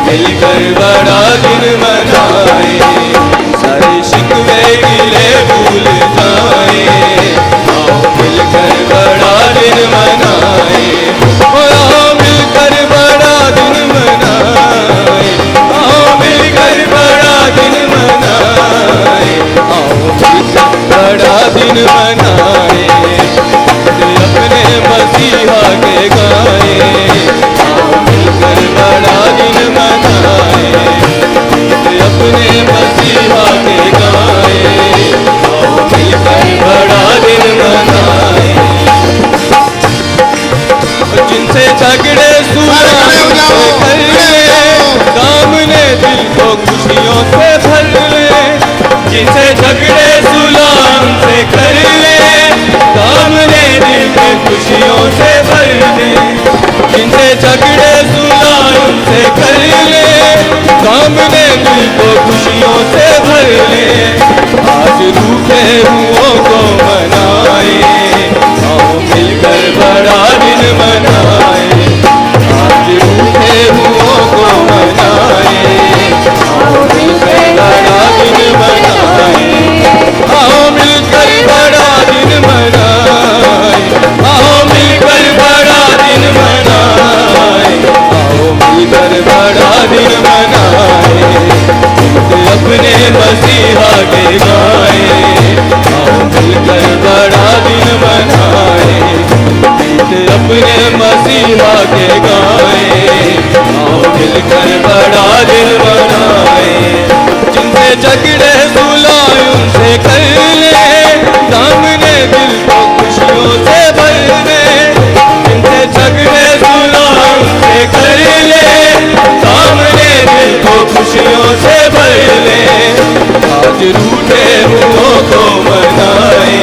मिलकर बड़ा दिन मनाए, सारे शिकवे गिले भूल जाए, आओ मिलकर बड़ा दिन मनाए, आओ मिलकर बड़ा दिन मनाए, आओ मिलकर बड़ा दिन मनाए, आओ मिलकर बड़ा दिन मनाए, अपने मसीहा के गाए, आओ मिलकर बड़ा दिन मनाए, अपने मसीहा के गाए, आओ मिलकर बड़ा दिन मनाए। जिनसे झगड़े सुलह कर ले, सामने दिल को खुशियों से भर ले, जिनसे झगड़े सुलह से कर ले, सामने दिल को खुशियों से भर ले, जिनसे झगड़े सुलह से कर ले, सामने दिल को खुशियों से भर ले, आज रूठे हुओं को मनाए, आओ मिलकर बड़ा दिन मनाए, आज रूठे हुओं को मनाए, आओ मिलकर बड़ा दिन मनाए, आओ मिलकर बड़ा दिन मनाए, आओ मिलकर बड़ा दिन मनाए, आओ मिलकर बड़ा दिन मनाए, अपने मसीहा के गाए, आओ मिलकर बड़ा दिन मनाए, अपने मसीहा के गाए, आओ मिलकर बड़ा दिन मनाए। जिनसे झगड़े सुलह उनसे कर ले, सामने दिल को खुशियों से भर ले, जिनसे झगड़े सुलह उनसे कर ले, सामने दिल को खुशियों से भर ले, आज रूठे हुओं को मनाए,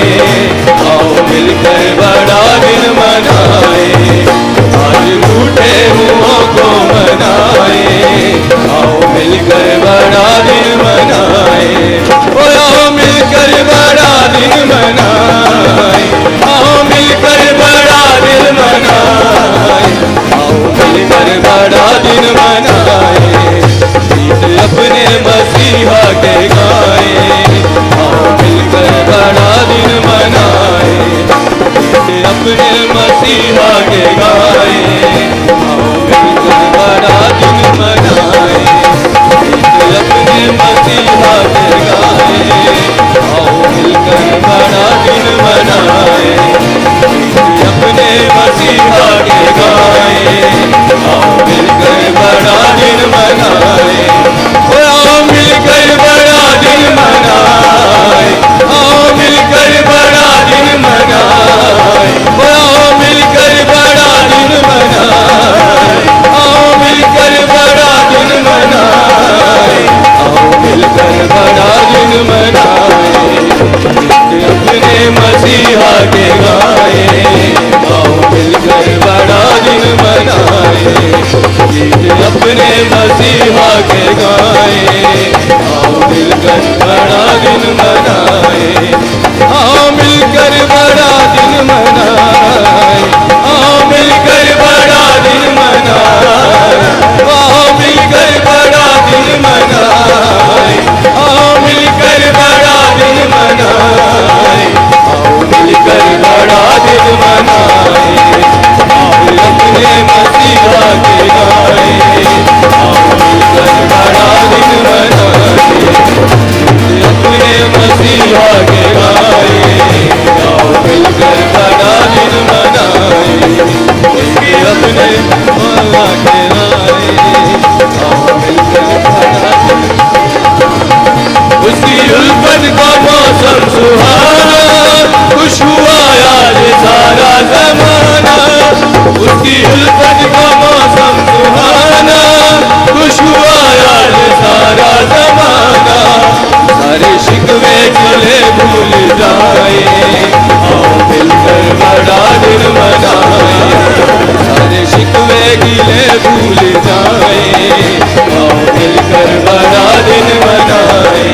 आओ मिलकर बड़ा दिन मनाए, आज रूठे हुओं को मनाए, आओ मिलकर बड़ा दिन मनाए, आओ मिलकर बड़ा दिन मनाए, आओ मिलकर बड़ा दिन मनाए, आओ मिलकर बड़ा दिन मनाए, अपने मसीहा के गाए, आओ मिलकर बड़ा दिन मनाए, अपने मसीहा के गाए, आओ मिलकर बड़ा दिन मनाए, अपने मसीहा के गाए, आओ मिलकर बड़ा दिन मनाए, अपने मसीहा के गाए, आओ मिलकर बड़ा दिन मनाए, आओ मिलकर बड़ा दिन मनाए, आओ मिलकर बड़ा दिन मनाए, आओ मिलकर बड़ा दिन मनाए, आओ मिलकर बड़ा दिन मनाए, आओ मिलकर बड़ा दिन मनाए, अपने मसीहा के गाए, आओ मिलकर बड़ा दिन मनाए, अपने मसीहा के गाए, आओ मिलकर बड़ा दिन मनाए, आओ मिलकर बड़ा दिन मनाए, आओ मिलकर बड़ा दिन मनाए, आओ मिलकर बड़ा दिन मनाए, आओ मिलकर बड़ा दिन मनाए, आओ मिलकर बड़ा दिन मनाए, आओ अपने मसीहा के गाए, आओ मिलकर बड़ा दिन मनाए, अपने मसीहा के गाए, आओ मिलकर बड़ा दिन मनाए, अपने मौला के गाए, आओ मिलकर बड़ा दिन, उसकी उल्फत का मौसम सुहाना, खुश हुआ आज सारा जमाना, उसकी उल्फत का मौसम सुहाना, खुश हुआ आज सारा जमाना, सारे शिकवे चले भूल जाए, आओ मिलकर बड़ा दिन मनाए, सारे शिकवे गिले भूल जाए, आओ मिलकर बड़ा दिन मनाए,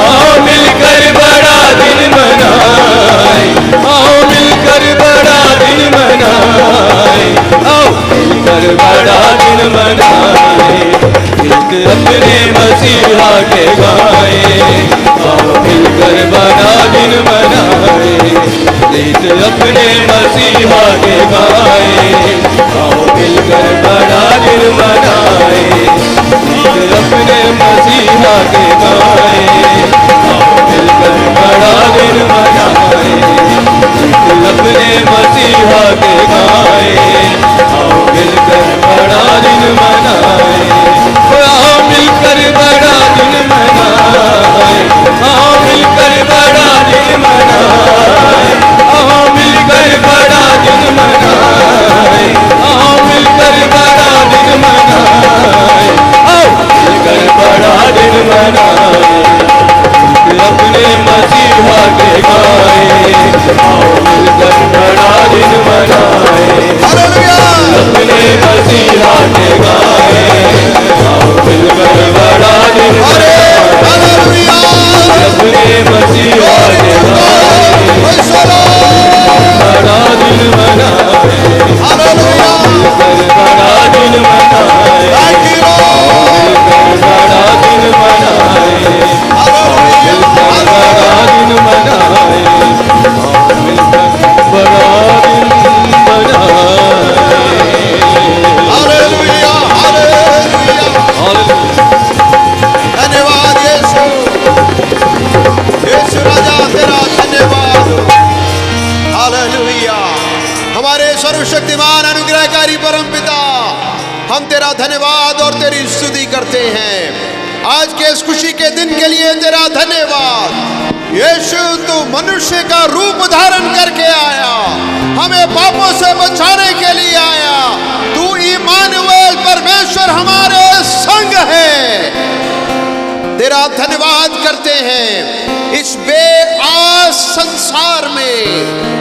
आओ मिलकर बड़ा दिन मनाए, आओ मिलकर बड़ा दिन मनाए, आओ मिलकर बड़ा दिन मनाए, गीत अपने मसीहा के गाए, आओ मिलकर बड़ा दिन मनाए। गीत अपने मसीहा के गाए, आओ मिलकर बड़ा दिन मनाए। गीत अपने मसीहा के गाए, आओ मिलकर बड़ा दिन मनाए। आओ मिलकर बड़ा दिन मनाए, आओ मिलकर बड़ा दिन मनाए, आओ मिलकर बड़ा दिन मनाए, आओ मिलकर बड़ा दिन मनाए, आओ मिलकर बड़ा दिन मनाए। अपने मसीहा के गाए, आओ मिलकर बड़ा दिन मनाए। अपने मसीहा के गाए, आओ मिलकर बड़ा दिन मनाए। अपने मसीहा के गाए, बड़ा दिन मनाए, मिलकर बड़ा दिन मनाए, मिलकर बड़ा दिन मनाए, मिलकर बड़ा दिन मनाए, मिलकर बड़ा दिन धन्यवाद यीशु, यीशु राजा तेरा धन्यवाद। हालेलुया। हमारे सर्वशक्तिमान अनुग्रहकारी परम पिता, हम तेरा धन्यवाद और तेरी स्तुति करते हैं आज के इस खुशी के दिन के लिए। तेरा धन्यवाद यीशु, तू मनुष्य का रूप धारण करके आया, हमें पापों से बचाने के लिए आया। तू इम्मानुएल परमेश्वर हमारे संग है। तेरा धन्यवाद करते हैं इस बेआस संसार में,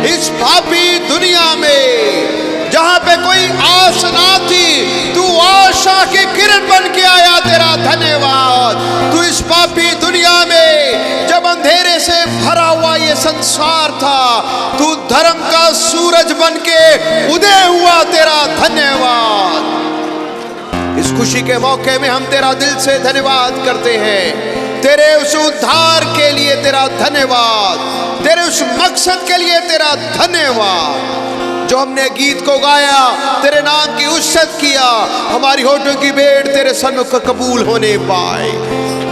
इस पापी दुनिया में जहां पे कोई आस ना थी, तू आशा की किरण बन के आया। तेरा धन्यवाद। तू इस पापी दुनिया में जब अंधेरे से भरा हुआ ये संसार था, तू धर्म का सूरज बन के उदय हुआ। तेरा धन्यवाद। इस खुशी के मौके में हम तेरा दिल से धन्यवाद करते हैं। तेरे उस उद्धार के लिए तेरा धन्यवाद, तेरे उस मकसद के लिए तेरा धन्यवाद। जो हमने गीत को गाया, तेरे नाम की उस्सत किया, हमारी होठों की भेंट तेरे सन्मुख कबूल होने पाए।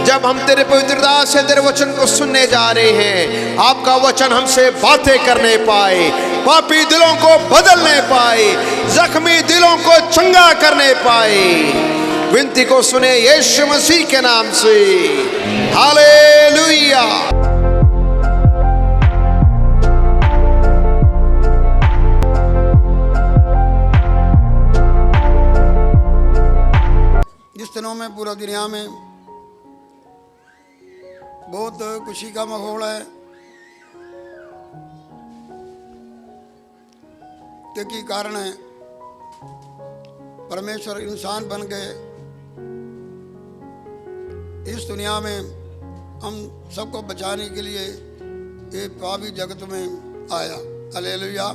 जब हम तेरे पवित्र दास से तेरे वचन को सुनने जा रहे हैं, आपका वचन हमसे बातें करने पाए, पापी दिलों को बदलने पाए, जख्मी दिलों को चंगा करने पाए। विनती को सुने यीशु मसीह के नाम से। हालेलुया। जिस दिनों में पूरा दुनिया में बहुत खुशी का माहौल है, क्योंकि कारण है परमेश्वर इंसान बन गए, इस दुनिया में हम सबको बचाने के लिए ये पापी जगत में आया। हालेलुया।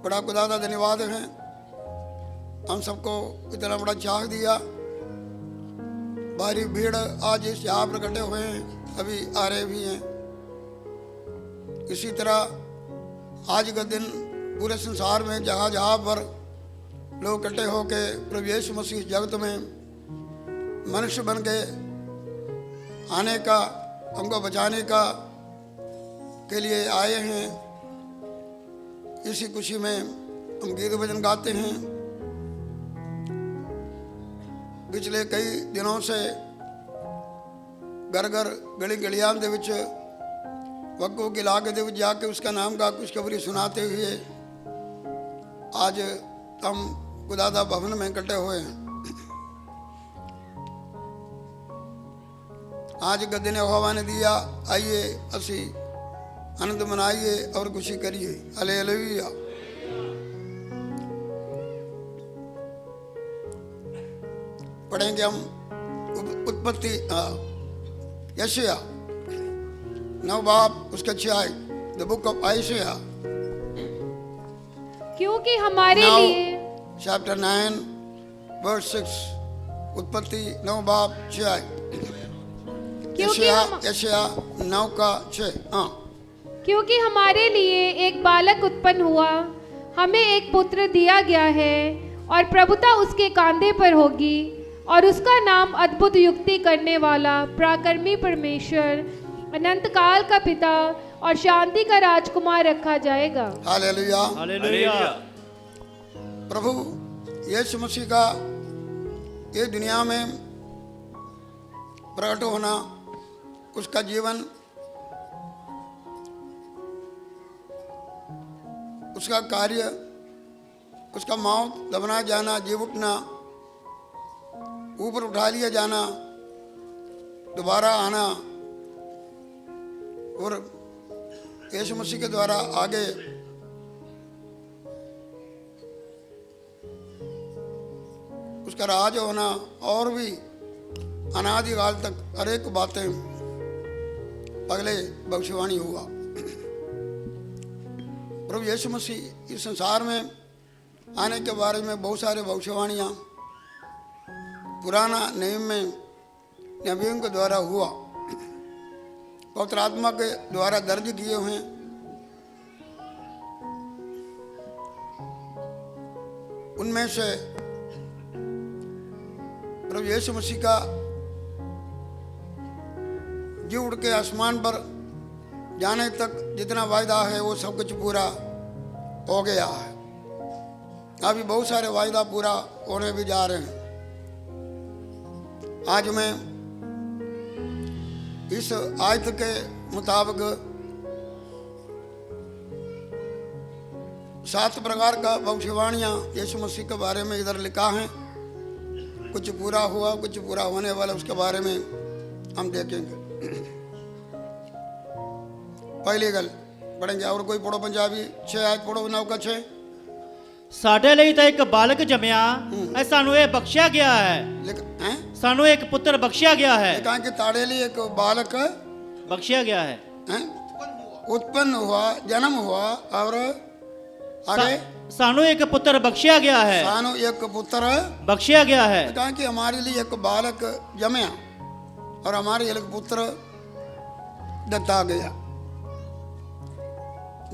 बड़ा खुदा का धन्यवाद है, हम सबको इतना बड़ा चाह दिया। भारी भीड़ आज इस यहाँ पर इकट्ठे हुए हैं, अभी आ रहे भी हैं। इसी तरह आज का दिन पूरे संसार में जहाँ जहाँ पर लोग इकट्ठे होकर प्रभु यीशु मसीह जगत में मनुष्य बन के आने का, हमको बचाने का के लिए आए हैं। इसी खुशी में हम गीत भजन गाते हैं। पिछले कई दिनों से घर घर गली गलियां दे विच वक्को के इलाके दे विच जाके उसका नाम का खुशखबरी सुनाते हुए आज हम खुदादा भवन में इकट्ठे हुए हैं। आज का दिन यहोवा ने दिया, आइए असी आनंद मनाइए और खुशी करिए। हालेलुया। पढ़ेंगे हम उत्पत्ति यशायाह 9 बाब उसका 6, द बुक ऑफ यशायाह, क्योंकि हमारे लिए चैप्टर 9 वर्स 6, उत्पत्ति 9 बाब 6। यशाया 9 का 6। हाँ, क्योंकि हमारे लिए एक बालक उत्पन्न हुआ, हमें एक पुत्र दिया गया है, और प्रभुता उसके कांधे पर होगी, और उसका नाम अद्भुत युक्ति करने वाला, पराक्रमी परमेश्वर, अनंत काल का पिता और शांति का राजकुमार रखा जाएगा। हालेलुया। हालेलुया। प्रभु यीशु मसीह का ये दुनिया में प्रकट होना, उसका जीवन, उसका कार्य, उसका मौत, दबना जाना, जीव उठना, ऊपर उठा लिया जाना, दोबारा आना, और यीशु मसीह के द्वारा आगे उसका राज होना, और भी अनादिकाल तक अनेक बातें पहले भविष्यवाणी हुआ। प्रभु यीशु मसीह इस संसार में आने के बारे में बहुत सारे भविष्यवाणियाँ पुराना नियम में नबियों के द्वारा हुआ, पवित्र आत्मा के द्वारा दर्ज किए हुए हैं। उनमें से प्रभु यीशु मसीह का जी उड़ के आसमान पर जाने तक जितना वायदा है वो सब कुछ पूरा हो गया है। अभी बहुत सारे वायदा पूरा होने भी जा रहे हैं। आज मैं इस आयत के मुताबिक 7 प्रकार का भविष्यवाणियाँ यीशु मसीह के बारे में इधर लिखा है। कुछ पूरा हुआ, कुछ पूरा होने वाला, उसके बारे में हम देखेंगे। पहली गल पढ़ेंगे, और कोई पढ़ो पंजाबी 6 आयत पढ़ो 9 का 6। ਸਾਡੇ ਲਈ ਤਾਂ ਇੱਕ ਬਾਲਕ ਜੰਮਿਆ ਐ ਸਾਨੂੰ ਇਹ ਬਖਸ਼ਿਆ ਗਿਆ ਹੈ ਸਾਨੂੰ ਇੱਕ ਪੁੱਤਰ ਬਖਸ਼ਿਆ ਗਿਆ ਹੈ कहा कि ताड़े लिए एक बालक बख्शिया गया है उत्पन्न हुआ, जन्म हुआ, और आगे ਸਾਨੂੰ ਇੱਕ ਪੁੱਤਰ ਬਖਸ਼ਿਆ ਗਿਆ है सानो एक पुत्र बख्शिया गया है कहा कि हमारे लिए एक बालक जमया और हमारे लिए एक पुत्र दत्ता गया।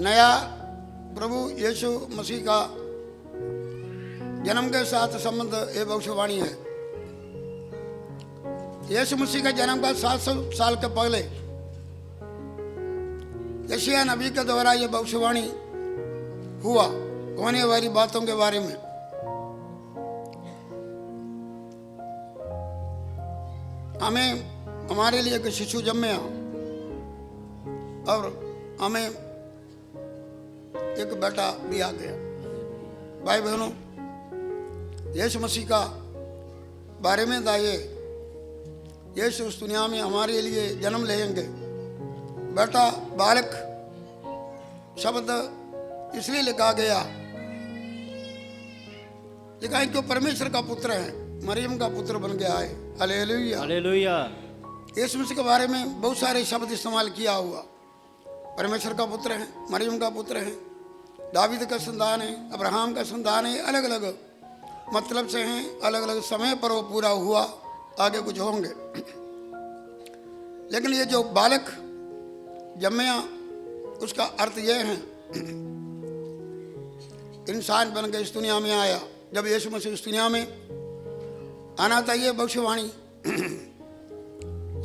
नया प्रभु यीशु मसीह का जन्म के साथ संबंध ये भविष्यवाणी है। यीशु मसीह का जन्म का 700 साल के पहले यशायाह नबी के द्वारा ये भविष्यवाणी हुआ होने वाली बातों के बारे में। हमें हमारे लिए एक शिशु जन्मे और हमें एक बेटा दिया गया। भाई बहनों, यीशु मसीह का बारे में था ये, यीशु उस दुनिया में हमारे लिए जन्म लेंगे। बेटा बालक शब्द इसलिए लिखा गया, लिखा है कि वो परमेश्वर का पुत्र है, मरियम का पुत्र बन गया है। हालेलुया। हालेलुया। यीशु मसीह के बारे में बहुत सारे शब्द इस्तेमाल किया हुआ। परमेश्वर का पुत्र है, मरियम का पुत्र है, दावीद का संतान है, अब्राहम का संतान है। अलग अलग मतलब से हैं, अलग अलग समय पर वो पूरा हुआ, आगे कुछ होंगे। लेकिन ये जो बालक जन्मया उसका अर्थ ये है, इंसान बन के इस दुनिया में आया। जब यीशु मसीह इस दुनिया में आना था, ये भविष्यवाणी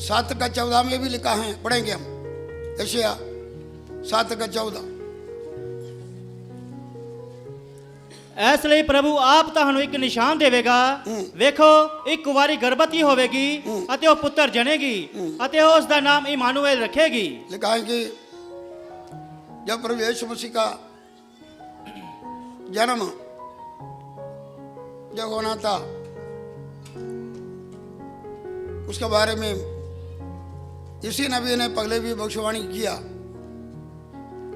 7 का 14 में भी लिखा है, पढ़ेंगे हम। यशायाह 7 का 14। ਇਸ ਲਈ ਪ੍ਰਭੂ ਆਪ ਤੁਹਾਨੂੰ ਇੱਕ ਨਿਸ਼ਾਨ ਦੇਵੇਗਾ, ਵੇਖੋ ਇੱਕ ਕੁਵਾਰੀ ਗਰਭਵਤੀ ਹੋਵੇਗੀ ਅਤੇ ਉਹ ਪੁੱਤਰ ਜਣੇਗੀ ਅਤੇ ਉਸ ਦਾ ਨਾਮ ਇਮਾਨੁਏਲ ਰੱਖੇਗੀ। लिखा है कि जब प्रभु यीशु मसीह का जन्म जब होना था, उसके बारे में इसी नबी ने पहले भी भविष्यवाणी किया।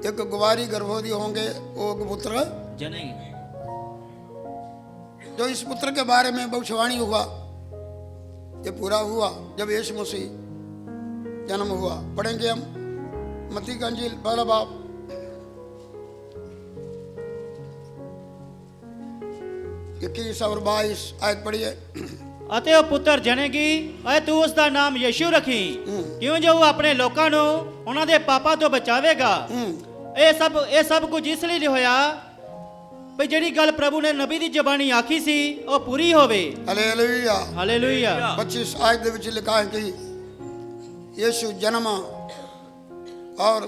एक कुवारी गर्भवती होंगे, वो पुत्र जनेगी। जो इस पुत्र के बारे में भविष्यवाणी हुआ, ये पूरा हुआ जब यीशु मसीह जन्म हुआ। पढ़ेंगे हम मत्ती का इंजील 1 बाब 21 और 22 आयत पढ़िए। ਅਤੇ ਉਹ ਪੁੱਤਰ ਜਣੇਗੀ ਅਤੇ ਤੂੰ ਉਸ ਦਾ ਨਾਮ ਯਿਸੂ ਰੱਖੀ ਕਿਉਂ ਜੋ ਉਹ ਆਪਣੇ ਲੋਕਾਂ ਨੂੰ ਉਹਨਾਂ ਦੇ ਪਾਪਾਂ ਤੋਂ ਬਚਾਵੇਗਾ। ਇਹ ਸਭ ਕੁਝ ਇਸ ਲਈ ਹੋਇਆ ਵੀ ਜਿਹੜੀ ਗੱਲ ਪ੍ਰਭੂ ਨੇ ਨਬੀ ਦੀ ਜ਼ਬਾਨੀ ਆਖੀ ਸੀ ਉਹ ਪੂਰੀ ਹੋਵੇ। हालेलुया। ਹਾਲੇਲੂਇਆ। 25 आयत ਦੇ ਵਿੱਚ ਲਿਖਾ ਹੈ ਕਿ यीशु जन्मा और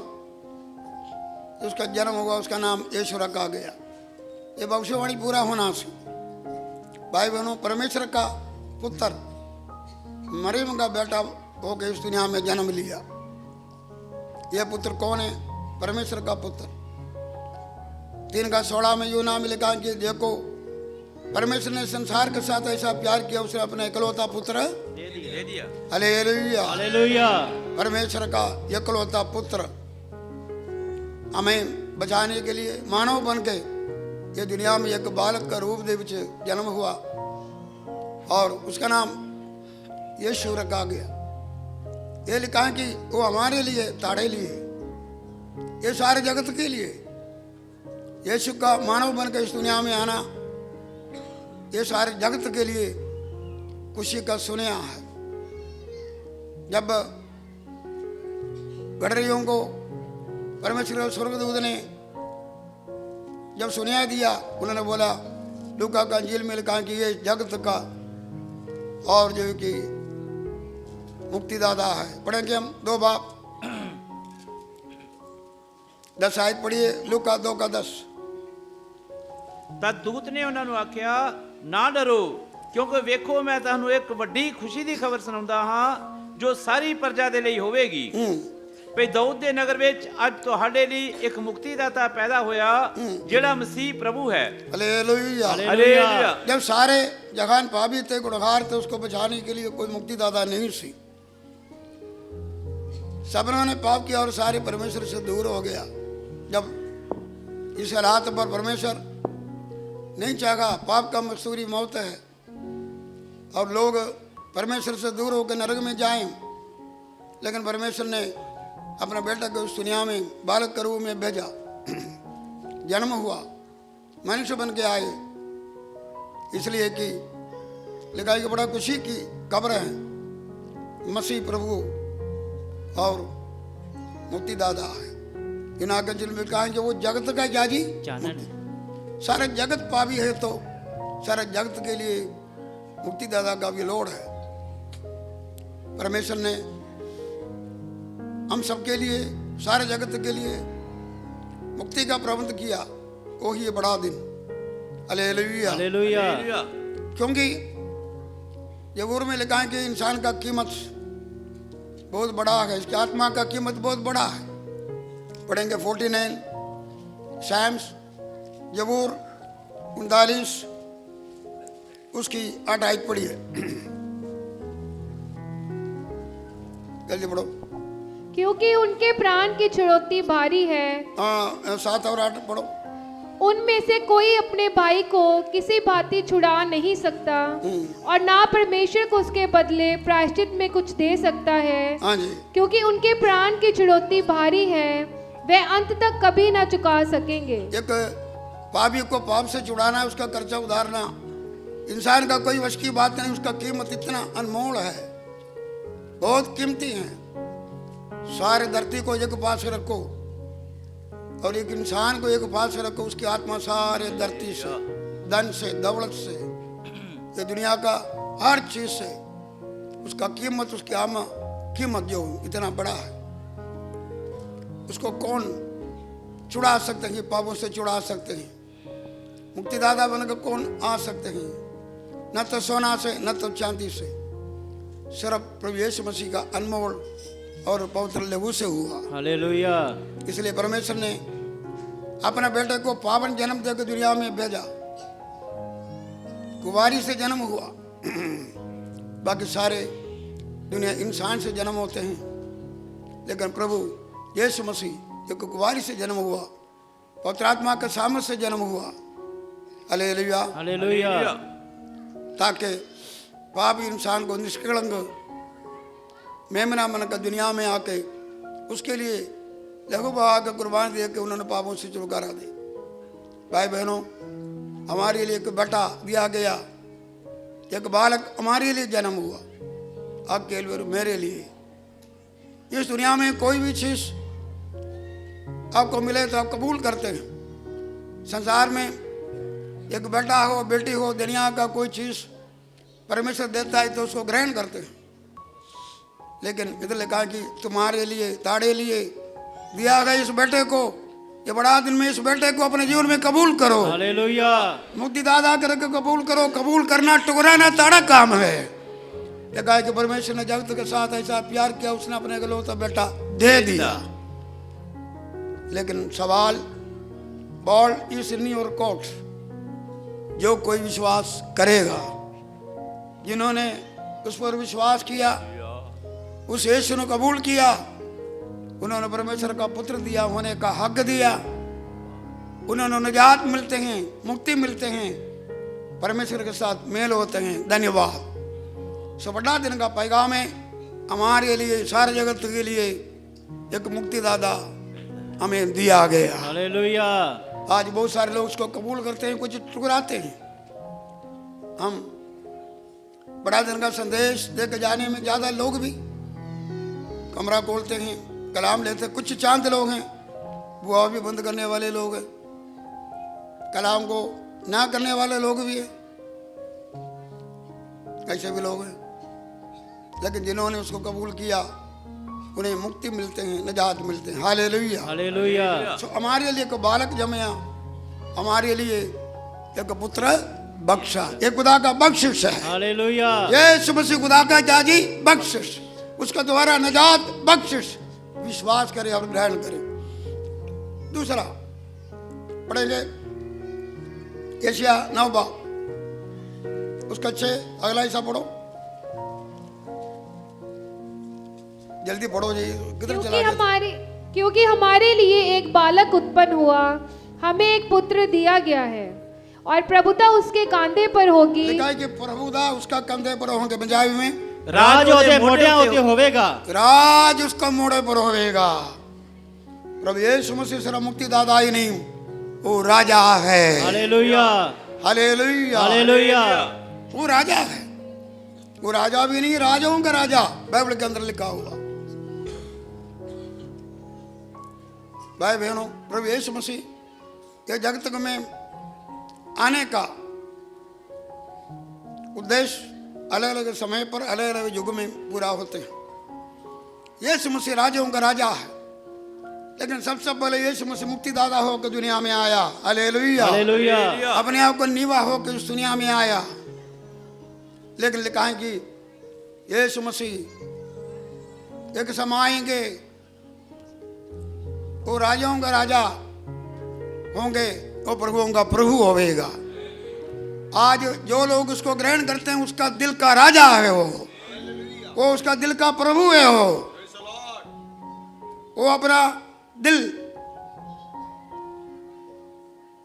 उसका जन्म होगा, उसका नाम यीशु रखा गया। ये भविष्यवाणी पूरा होना से भाई बहनों, परमेश्वर का पुत्र मरियम का बेटा होकर इस दुनिया में जन्म लिया। यह पुत्र कौन है? परमेश्वर का पुत्र। 3:16 में यूं नाम लिखा कि देखो परमेश्वर ने संसार के साथ ऐसा प्यार किया, उसने अपना इकलौता पुत्र दे दिया। हालेलुया। ਹਾਲੇਲੂਇਆ। परमेश्वर का इकलौता पुत्र हमें बचाने के लिए मानव बन के ये दुनिया में एक बालक का रूप दे विच जन्म हुआ और उसका नाम यीशु रखा गया। ये लिखा है कि वो हमारे लिए, ताड़े लिए, ये सारे जगत के लिए यीशु का मानव बन के इस दुनिया में आना, ये सारे जगत के लिए खुशी का सुनया है। जब गडरियों को परमेश्वर स्वर्गदूत ने जब सुनिया दिया, उन्होंने बोला लूका का अंजील में लिखा कि ये जगत का और जो कि मुक्तिदाता है। पढ़ेंगे हम 2 बाब 10 आयत पढ़िए, लूका 2:10। ਤਦ ਦੂਤ ਨੇ ਉਹਨਾਂ ਨੂੰ ਆਖਿਆ, ਨਾ ਡਰੋ, ਕਿਉਂਕਿ ਵੇਖੋ ਮੈਂ ਤੁਹਾਨੂੰ ਇੱਕ ਵੱਡੀ ਖੁਸ਼ੀ ਦੀ ਖਬਰ ਸੁਣਾਉਂਦਾ ਹਾਂ ਜੋ ਸਾਰੀ ਪ੍ਰਜਾ ਦੇ ਲਈ ਹੋਵੇਗੀ। ਭਈ ਦਾਊਦ ਦੇ ਨਗਰ ਵਿੱਚ ਅੱਜ ਤੁਹਾਡੇ ਲਈ ਇੱਕ ਮੁਕਤੀਦਾਤਾ ਪੈਦਾ ਹੋਇਆ ਜਿਹੜਾ मसीह प्रभु है। हालेलुया। हालेलुया। जब सारे जहान पापी थे, गुनहगार थे, उसको बचाने के लिए कोई मुक्तिदाता नहीं सी। सबनों ने पाप किया और सारे परमेश्वर से दूर हो गया। जब इस हालात पर परमेश्वर नहीं चाहा, पाप का मजदूरी मौत है और लोग परमेश्वर से दूर होकर नरक में जाएं, लेकिन परमेश्वर ने अपना बेटा को उस दुनिया में बालक के रूप में भेजा, जन्म हुआ, मनुष्य बन के आए, इसलिए कि लिखा कि बड़ा खुशी की खबर है, मसीह प्रभु और मुक्तिदाता है। इन आगे जिन में कहा कि वो जगत का जाजी ਚਾਨਣ सारे जगत पापी है तो सारे जगत के लिए मुक्तिदाता का भी लोड है। परमेश्वर ने हम सबके लिए, सारे जगत के लिए मुक्ति का प्रबंध किया। वही बड़ा दिन। हालेलुया। ਹਾਲੇਲੂਇਆ। क्योंकि ज़बूर में लिखा है कि इंसान का कीमत बहुत बड़ा है, इसकी आत्मा का कीमत बहुत बड़ा है। पढ़ेंगे 49 साम्स ज़बूर 39 उसकी 8 आयत पढ़िए, जल्दी पढ़ो। क्योंकि उनके प्राण की छुड़ौती भारी है, हाँ 7 और 8 पढ़ो। उनमें से कोई अपने भाई को किसी भांति छुड़ा नहीं सकता और ना परमेश्वर को उसके बदले प्रायश्चित में कुछ दे सकता है। हाँ जी। क्योंकि उनके प्राण की छुड़ौती भारी है, वे अंत तक कभी ना चुका सकेंगे। एक पापी को पाप से छुड़ाना, उसका कर्जा उतारना इंसान का कोई वश की बात नहीं। उसका कीमत इतना अनमोल है, बहुत कीमती है। सारे धरती को एक पास रखो और एक इंसान को एक पास रखो, उसकी आत्मा सारे धरती से, धन से, दौलत से, ये दुनिया का हर चीज से उसका कीमत, उसकी आमा कीमत जो इतना बड़ा है, उसको कौन छुड़ा सकते हैं? पापों से छुड़ा सकते हैं। मुक्तिदाता बनकर कौन आ सकते हैं? न तो सोना से, न तो चांदी से, सिर्फ प्रभु यीशु मसीह का अनमोल और पवित्र लहू से हुआ। हालेलुया। इसलिए परमेश्वर ने अपना बेटे को पावन जन्म देकर दुनिया में भेजा। कुंवारी से जन्म हुआ, बाकी सारे दुनिया इंसान से जन्म होते हैं, लेकिन प्रभु यीशु मसीह एक कुंवारी से जन्म हुआ, पवित्र आत्मा के सामर्थ से जन्म हुआ। हालेलुया। हालेलुया। ताकि पापी इंसान को निष्कलंक मेमना बनकर दुनिया में आके उसके लिए लहू बहा के कुर्बान दे के उन्होंने पापों से छुटकारा दे। भाई बहनों, हमारे लिए एक बेटा दिया गया, एक बालक हमारे लिए जन्म हुआ, आपके लिए और मेरे लिए। इस दुनिया में कोई भी चीज आपको मिले तो आप कबूल करते हैं। संसार में एक बेटा हो बेटी हो, दुनिया का कोई चीज परमेश्वर देता है तो उसको ग्रहण करते हैं। लेकिन इधर लिखा कि तुम्हारे लिए, ताड़े लिए दिया गया इस बेटे को, ये बड़ा दिन में इस बेटे को अपने जीवन में कबूल करो। हालेलुया। मुक्तिदाता करके कबूल करो। कबूल करना टुकड़ा ना ताड़ा काम है। लिखा है कि परमेश्वर ने जगत के साथ ऐसा प्यार किया, उसने अपने इकलौता बेटा दे दिया। लेकिन सवाल, ball is in your court. जो कोई विश्वास करेगा, जिन्होंने उस पर विश्वास किया, उस यीशु ने कबूल किया, उन्होंने परमेश्वर का पुत्र दिया होने का हक दिया, उन्होंने निजात मिलते हैं, मुक्ति मिलते हैं, परमेश्वर के साथ मेल होते हैं। धन्यवाद। सो बड़ा दिन का पैगाम है हमारे लिए, सारे जगत के लिए एक मुक्तिदाता हमें दिया गया। हालेलुया। आज बहुत सारे लोग उसको कबूल करते हैं, कुछ ठुकराते हैं। हम बड़ा दिन का संदेश देकर जाने में ज्यादा लोग भी कमरा खोलते हैं, कलाम लेते हैं। कुछ चांद लोग हैं, बुआ भी बंद करने वाले लोग हैं, कलाम को ना करने वाले लोग भी हैं, ऐसे भी लोग हैं। लेकिन जिन्होंने उसको कबूल किया उन्हें मुक्ति मिलते हैं, निजात मिलते हैं। हालेलुया। हालेलुया। तो हमारे लिए एक बालक जमया, हमारे लिए एक पुत्र बख्शा। ये खुदा का बख्शिश है। हालेलुया। यीशु मसीह खुदा का जाजी बख्शिश, उसका द्वारा निजात बख्शिश। विश्वास करें और ग्रहण करें। दूसरा पढ़ेंगे एशिया 9 उसका 6 अगला हिस्सा पढ़ो, जल्दी पढ़ो जी, किधर चला गया? क्योंकि हमारे लिए एक बालक उत्पन्न हुआ, हमें एक पुत्र दिया गया है और प्रभुता उसके कांधे पर होगी। लिखा है कि प्रभुता उसका कंधे पर होंगे। पंजाबी में राज ओदे मोढियां उत्ते होवेगा। राज उसका मोड़े पर होवेगा। प्रभु यीशु मसीह सिर्फ मुक्तिदाता ही नहीं, वो राजा है। हालेलुया। हालेलुया। हालेलुया। वो राजा है। वो राजा भी नहीं, राजाओं का राजा, बाइबल के अंदर लिखा हुआ। भाई बहनों, प्रभु यीशु मसीह ये जगत में आने का उद्देश्य अलग अलग समय पर अलग अलग युग में पूरा होते हैं। यीशु मसीह राजाओं का राजा है, लेकिन सबसे पहले यीशु मसीह मुक्तिदाता होकर दुनिया में आया। हालेलुया। हालेलुया। अपने आप को नीवा होकर इस दुनिया में आया। लेकिन लिखा है कि यीशु मसीह एक समय आएंगे, वो राजाओं का राजा होंगे, वो प्रभुओं का प्रभु होवेगा। आज जो लोग उसको ग्रहण करते हैं, उसका दिल का राजा है वो उसका दिल का प्रभु है। वो अपना दिल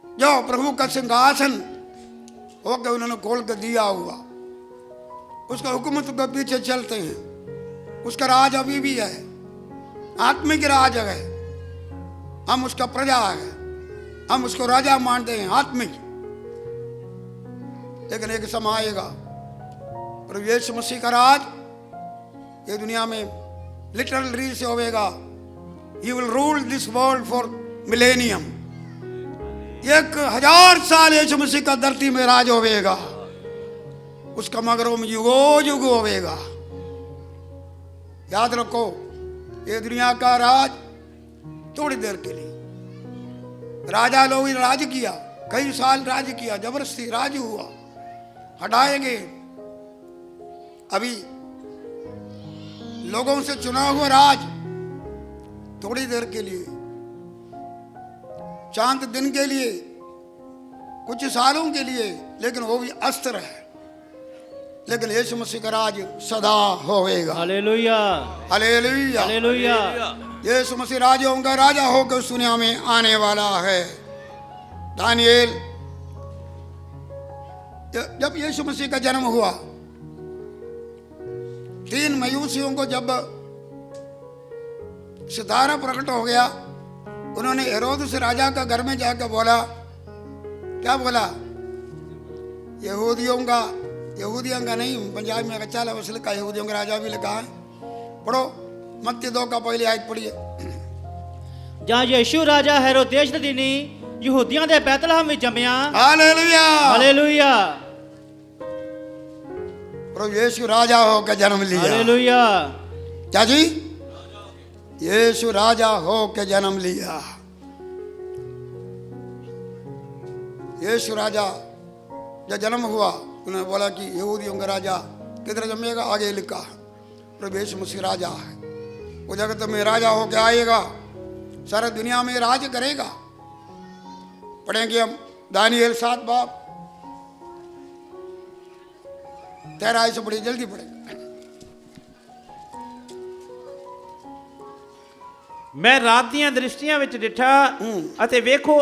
जो प्रभु का सिंहासन होकर उन्होंने खोल कर दिया हुआ, उसका हुकूमत के पीछे चलते हैं। उसका राज अभी भी है, आत्मिक राज है। हम उसका प्रजा है, हम उसको राजा मानते हैं, आत्मिक। लेकिन एक समय आएगा प्रभु यीशु मसीह का राज ये दुनिया में लिटरल रीड से होगा। He will rule this world for millennium। 1000 साल यीशु मसीह का धरती में राज होवेगा, उसका मगरों में युगो युग होवेगा। याद रखो, ये दुनिया का राज थोड़ी देर के लिए। राजा लोग ने राज किया, कई साल राज किया, जबरदस्ती राज हुआ, हटाएंगे। अभी लोगों से चुना हुआ राज थोड़ी देर के लिए, चांद दिन के लिए, कुछ सालों के लिए, लेकिन वो भी अस्त्र है। लेकिन यीशु मसीह का राज सदा होवेगा। हालेलुया। हालेलुया। हालेलुया। यीशु मसीह राजाओं का राजा होकर इस दुनिया में आने वाला है। दानियेल, जब यीशु मसीह का जन्म हुआ, 3 मयूसियों को जब सितारा प्रकट हो गया, उन्होंने हेरोदेस राजा का घर में जाकर बोला, क्या बोला? यहूदियों का यहूदियों का नहीं, पंजाबी में अच्छा लफ्ज़ लिखा, यहूदियों का राजा भी लिखा है। पढ़ो मत्ती 2 का पहली आयत पढ़िए। ਜਾਂ ਯੀਸ਼ੂ ਰਾਜਾ ਹੈਰੋਦੇਸ ਦੇ ਦਿਨੀ ਯਹੂਦੀਆਂ ਦੇ ਬੈਤਲਹਮ ਵਿੱਚ ਜੰਮਿਆ। हालेलुया। ਹਾਲੇਲੂਇਆ प्रभु यीशु राजा होकर जन्म लिया। ਹਾਲੇਲੂਇਆ। क्या जी? यीशु राजा होकर जन्म लिया। यीशु राजा जब जन्म हुआ उन्होंने बोला कि यहूदियों का राजा किधर जन्मेगा, आगे लिखा प्रभु यीशु मसीह राजा है, वो जगत में राजा होकर आएगा, सारा दुनिया में राज करेगा। पढ़ेंगे हम दानिएल 7 बाब 13 से पढ़िए, जल्दी पढ़े। ਮੈਂ ਰਾਤ ਦੀਆਂ ਦ੍ਰਿਸ਼ਟੀਆਂ ਵਿੱਚ ਡਿਠਾ ਅਤੇ ਵੇਖੋ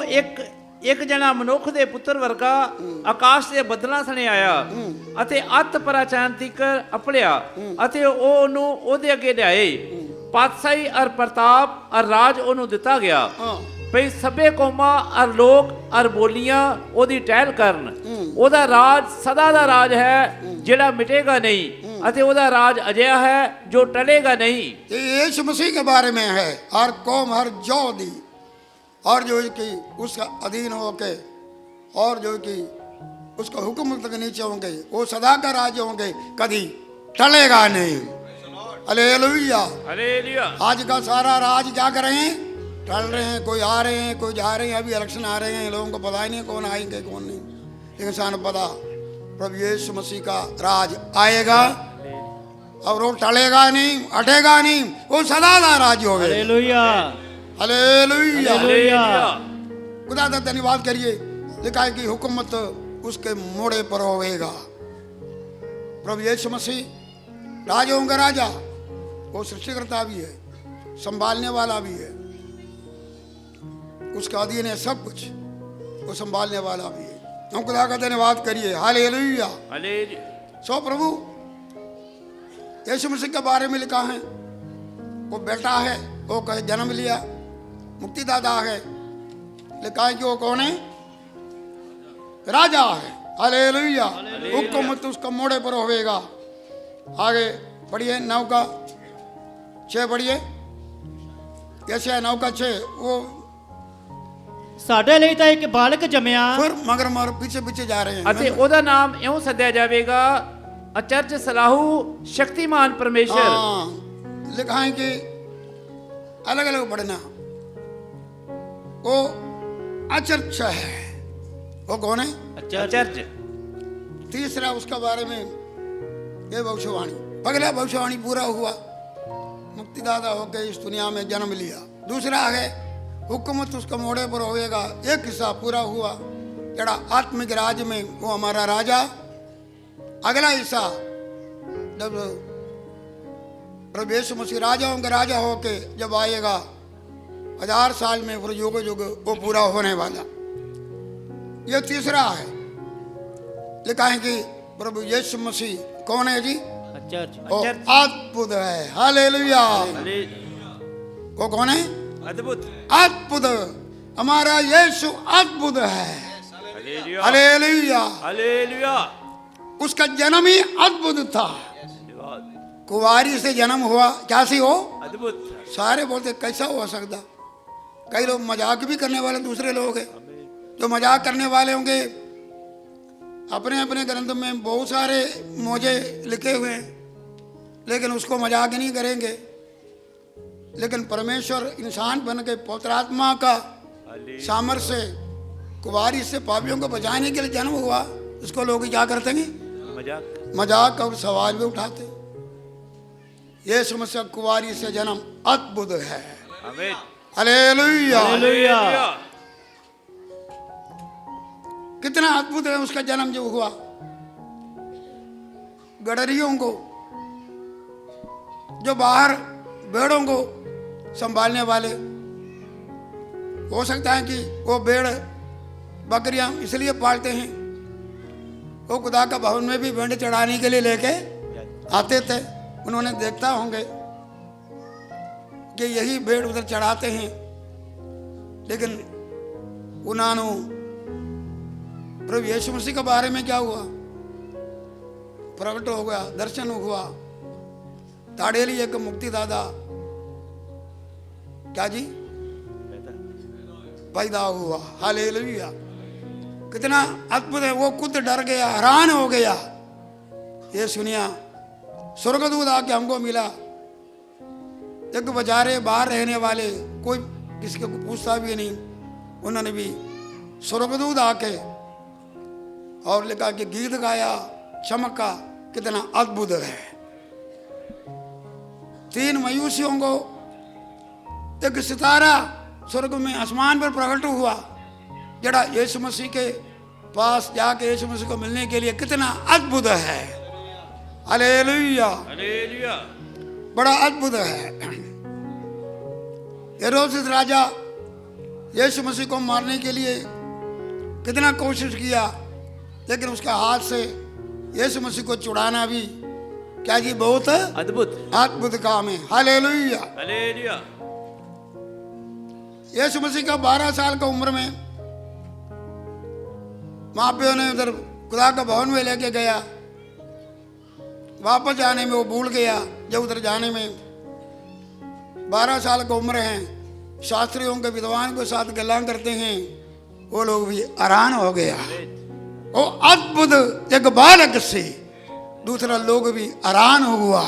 ਇੱਕ ਜਣਾ ਮਨੁੱਖ ਦੇ ਪੁੱਤਰ ਵਰਗਾ ਆਕਾਸ਼ ਦੇ ਬੱਦਲਾਂ ਸਣੇ ਆਇਆ ਅਤੇ ਅੱਤ ਪਰਾਚਾਨ ਤੀਕਰ ਅਪੜਿਆ ਅਤੇ ਉਹ ਉਹਨੂੰ ਉਹਦੇ ਅੱਗੇ ਲਿਆਏ। ਪਾਤਸ਼ਾਹੀ ਅਰ ਪ੍ਰਤਾਪ ਅਰ ਰਾਜ ਉਹਨੂੰ ਦਿੱਤਾ ਗਿਆ ਭਈ ਸਭੇ ਕੌਮਾਂ ਅਰ ਲੋਕ ਅਰ ਬੋਲੀਆਂ ਉਹਦੀ ਟਹਿਲ ਕਰਨ। ਉਹਦਾ ਰਾਜ ਸਦਾ ਦਾ ਰਾਜ ਹੈ ਜਿਹੜਾ ਮਿਟੇਗਾ ਨਹੀਂ ਅਤੇ ਉਹਦਾ ਰਾਜ ਅਜਿਹਾ ਹੈ ਜੋ ਟਲੇਗਾ नहीं। ये यीशु मसीह के बारे में है। हर कौम हर यहूदी और जो कि उसका अधीन होके और जो कि उसका हुक्म तक नीचे होंगे, वो सदा का राज होंगे, कभी टलेगा नहीं। हालेलुया। हालेलुया। आज का सारा राज क्या कर रहे हैं? टल रहे हैं, कोई आ रहे हैं, कोई जा रहे हैं। अभी इलेक्शन आ रहे हैं, लोगों को पता ही नहीं कौन आएंगे कौन नहीं, लेकिन सानू पता प्रभु यीशु मसीह का राज आएगा और वो टलेगा नहीं, हटेगा नहीं, वो सदा का राज होगा। Hallelujah hallelujah. ਹਾਲੇਲੂया। खुदा का धन्यवाद करिए। लिखा है कि हुकूमत उसके मोड़े पर होगा। प्रभु यीशु मसीह राजाओं का राजा, वो सृष्टिकर्ता भी है, संभालने वाला भी है, उसका अधीन है सब कुछ, वो संभालने वाला भी है। हम खुदा का धन्यवाद करिए। हालेलुया। हालेलुया। सो प्रभु यीशु मसीह के बारे में लिखा है, वो बेटा है, वो कहे जन्म लिया, मुक्तिदाता है। लिखा है कि वो कौन है? राजा है। हालेलुया। हुकूमत उसका मोड़े पर होवेगा। आगे पढ़िए 9 का 6 पढ़िए। कैसे 9 का 6? वो ਸਾਡੇ ਲਈ ਤਾਂ ਇੱਕ ਬਾਲਕ ਜੰਮਿਆ। फिर मगर पीछे पीछे जा रहे हैं। ਅਤੇ ਉਹਦਾ ਨਾਮ ਇਉਂ ਸੱਦਿਆ ਜਾਵੇਗਾ ਅਚਰਜ ਸਲਾਹੂ ਸ਼ਕਤੀਮਾਨ ਪਰਮੇਸ਼ਰ। हाँ, लिखा है कि अलग अलग पढ़ना। वो अचर्च है। वो कौन है? ਅਚਰਜ। तीसरा उसका बारे में ये भविष्यवाणी, पगला भविष्यवाणी पूरा हुआ, मुक्तिदाता होकर इस दुनिया में जन्म लिया। दूसरा है हुकूमत उसका मोड़े पर होएगा। एक हिस्सा पूरा हुआ, जड़ा आत्मिक राज में वो हमारा राजा। अगला हिस्सा जब प्रभु यीशु मसीह राजाओं का राजा होके जब आएगा 1000 साल में, फिर युग युग वो पूरा होने वाला। ये तीसरा है। लिखा है कि प्रभु यीशु मसीह कौन है जी? ਅਚਰਜ वो अद्भुत है। हालेलुया। वो कौन है? अद्भुत। अद्भुत। हमारा यीशु अद्भुत है। हालेलुया। हालेलुया। हालेलुया। उसका जन्म ही अद्भुत था। कुंवारी से जन्म हुआ, क्या सी हो? अद्भुत। सारे बोलते कैसा हो सकता। कई लोग मजाक भी करने वाले दूसरे लोग हैं। जो मजाक करने वाले होंगे अपने अपने ग्रंथ में बहुत सारे मौजे लिखे हुए हैं, लेकिन उसको मजाक नहीं करेंगे। लेकिन परमेश्वर इंसान बन के पवित्रात्मा का सामर्थ्य से कुंवारी से पापियों को बचाने के लिए जन्म हुआ। इसको लोग क्या करते हैं? मजाक और सवाल भी उठाते। ये समस्या कुंवारी से जन्म अद्भुत है। आमीन। हालेलुया। ਹਾਲੇਲੂਇਆ। कितना अद्भुत है उसका जन्म जो हुआ। गडरियों को, जो बाहर भेड़ों को संभालने वाले, हो सकता है कि वो भेड़ बकरियां इसलिए पालते हैं, वो खुदा का भवन में भी भेड़ चढ़ाने के लिए लेके आते थे। उन्होंने देखता होंगे कि यही भेड़ उधर चढ़ाते हैं, लेकिन उन्होंने प्रभु यीशु मसीह के बारे में क्या हुआ? प्रकट हो गया, दर्शन हुआ, ताड़े लिए एक मुक्ति दादा क्या जी पैदा हुआ। हालेलुया, कितना अद्भुत है। वो खुद डर गया, हैरान हो गया। ये सुनिया स्वर्गदूत आके हमको मिला। एक बेचारे बाहर रहने वाले, कोई किसी को पूछता भी नहीं, उन्होंने भी स्वर्गदूत आके और लिखा कि गीत गाया, चमका, कितना अद्भुत है। 3 मयूसियों को एक सितारा स्वर्ग में आसमान पर प्रकट हुआ, जड़ा यीशु मसीह के पास जाके यीशु मसीह को मिलने के लिए कितना अद्भुत है। Hallelujah, hallelujah. बड़ा अद्भुत है। हेरोदेस राजा यीशु मसीह को मारने के लिए कितना कोशिश किया, लेकिन उसके हाथ से यीशु मसीह को छुड़ाना भी क्या जी बहुत अद्भुत अद्भुत काम है। हालेलुया। हालेलुया। यीशु मसीह का 12 साल का उम्र में माँ प्यो ने उधर खुदा का भवन में लेके गया। वापस जाने में वो भूल गया। जब उधर जाने में 12 साल की उम्र है, शास्त्रियों के विद्वान के साथ गल्ला करते हैं, वो लोग भी हैरान हो गया। वो अद्भुत एक बालक से दूसरा लोग भी हैरान हुआ।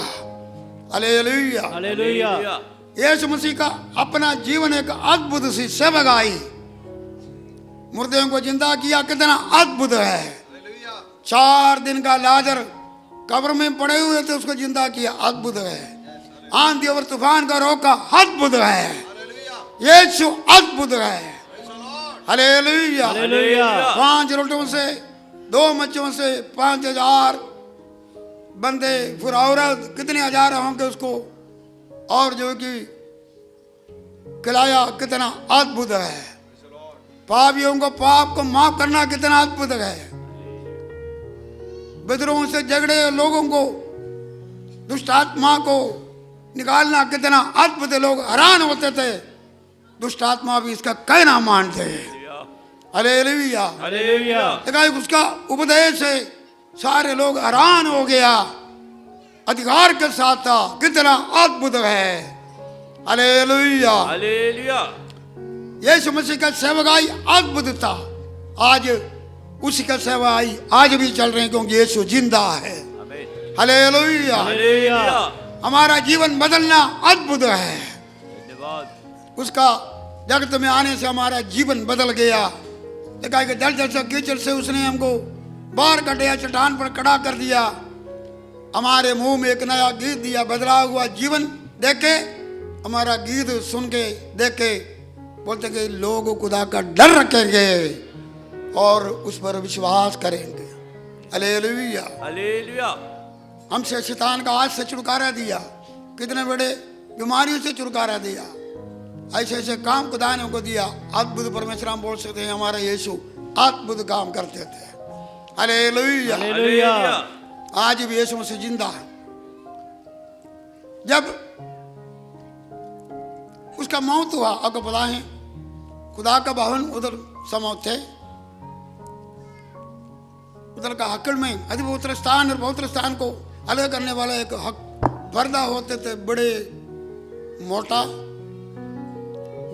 Hallelujah, hallelujah. यीशु मसीह का अपना जीवन एक अद्भुत सी सेवकाई, मुर्दों को जिंदा किया, कितना अद्भुत है। 4 दिन का लाजर कब्र में पड़े हुए थे, उसको जिंदा किया, अद्भुत है। आंधी और तूफान का रोका, अद्भुत है। यीशु अद्भुत है। Hallelujah, hallelujah. 5 रोटियों से 2 मच्छियों से 5000 बंदे, फिर औरत कितने हजार होंगे उसको और जो कि खिलाया, कितना अद्भुत है। पापियों को पाप को माफ करना कितना अद्भुत है। विद्रोहों से झगड़े लोगों को, दुष्ट आत्मा को निकालना कितना अद्भुत है। लोग हैरान होते थे, दुष्ट आत्मा भी इसका कहना मानते हैं। Hallelujah, hallelujah. उसका उपदेश से सारे लोग हैरान हो गया, अधिकार के साथ था, कितना अद्भुत है। Hallelujah, hallelujah. यीशु मसीह का सेवकाई अद्भुत था। आज उसी का सेवकाई आज भी चल रहे हैं, क्योंकि यीशु जिंदा है। Hallelujah, hallelujah. हमारा जीवन बदलना अद्भुत है। धन्यवाद। उसका जगत में आने से हमारा जीवन बदल गया। देखा कि जल जल से कीचड़ से उसने हमको बाहर कटिया, चट्टान पर खड़ा कर दिया, हमारे मुंह में एक नया गीत दिया, बदला हुआ जीवन देखे, हमारा गीत सुन के देखे, बोलते कि लोग खुदा का डर रखेंगे और उस पर विश्वास करेंगे। Hallelujah, hallelujah. हमसे शैतान का हाथ से छुटकारा दिया, कितने बड़े बीमारियों से छुटकारा दिया, ऐसे ऐसे काम खुदा ने हमको दिया। अद्भुत परमेश्वर हम बोल सकते हैं, हमारा यीशु अद्भुत काम करते थे। Hallelujah, hallelujah. आज भी यीशु मसीह जिंदा है। जब उसका मौत हुआ, आपको पता है, खुदा का भवन उधर समौत थे, उधर का हक्कड़ में अति पवित्र स्थान और पवित्र स्थान को अलग करने वाला एक पर्दा होते थे, बड़े मोटा,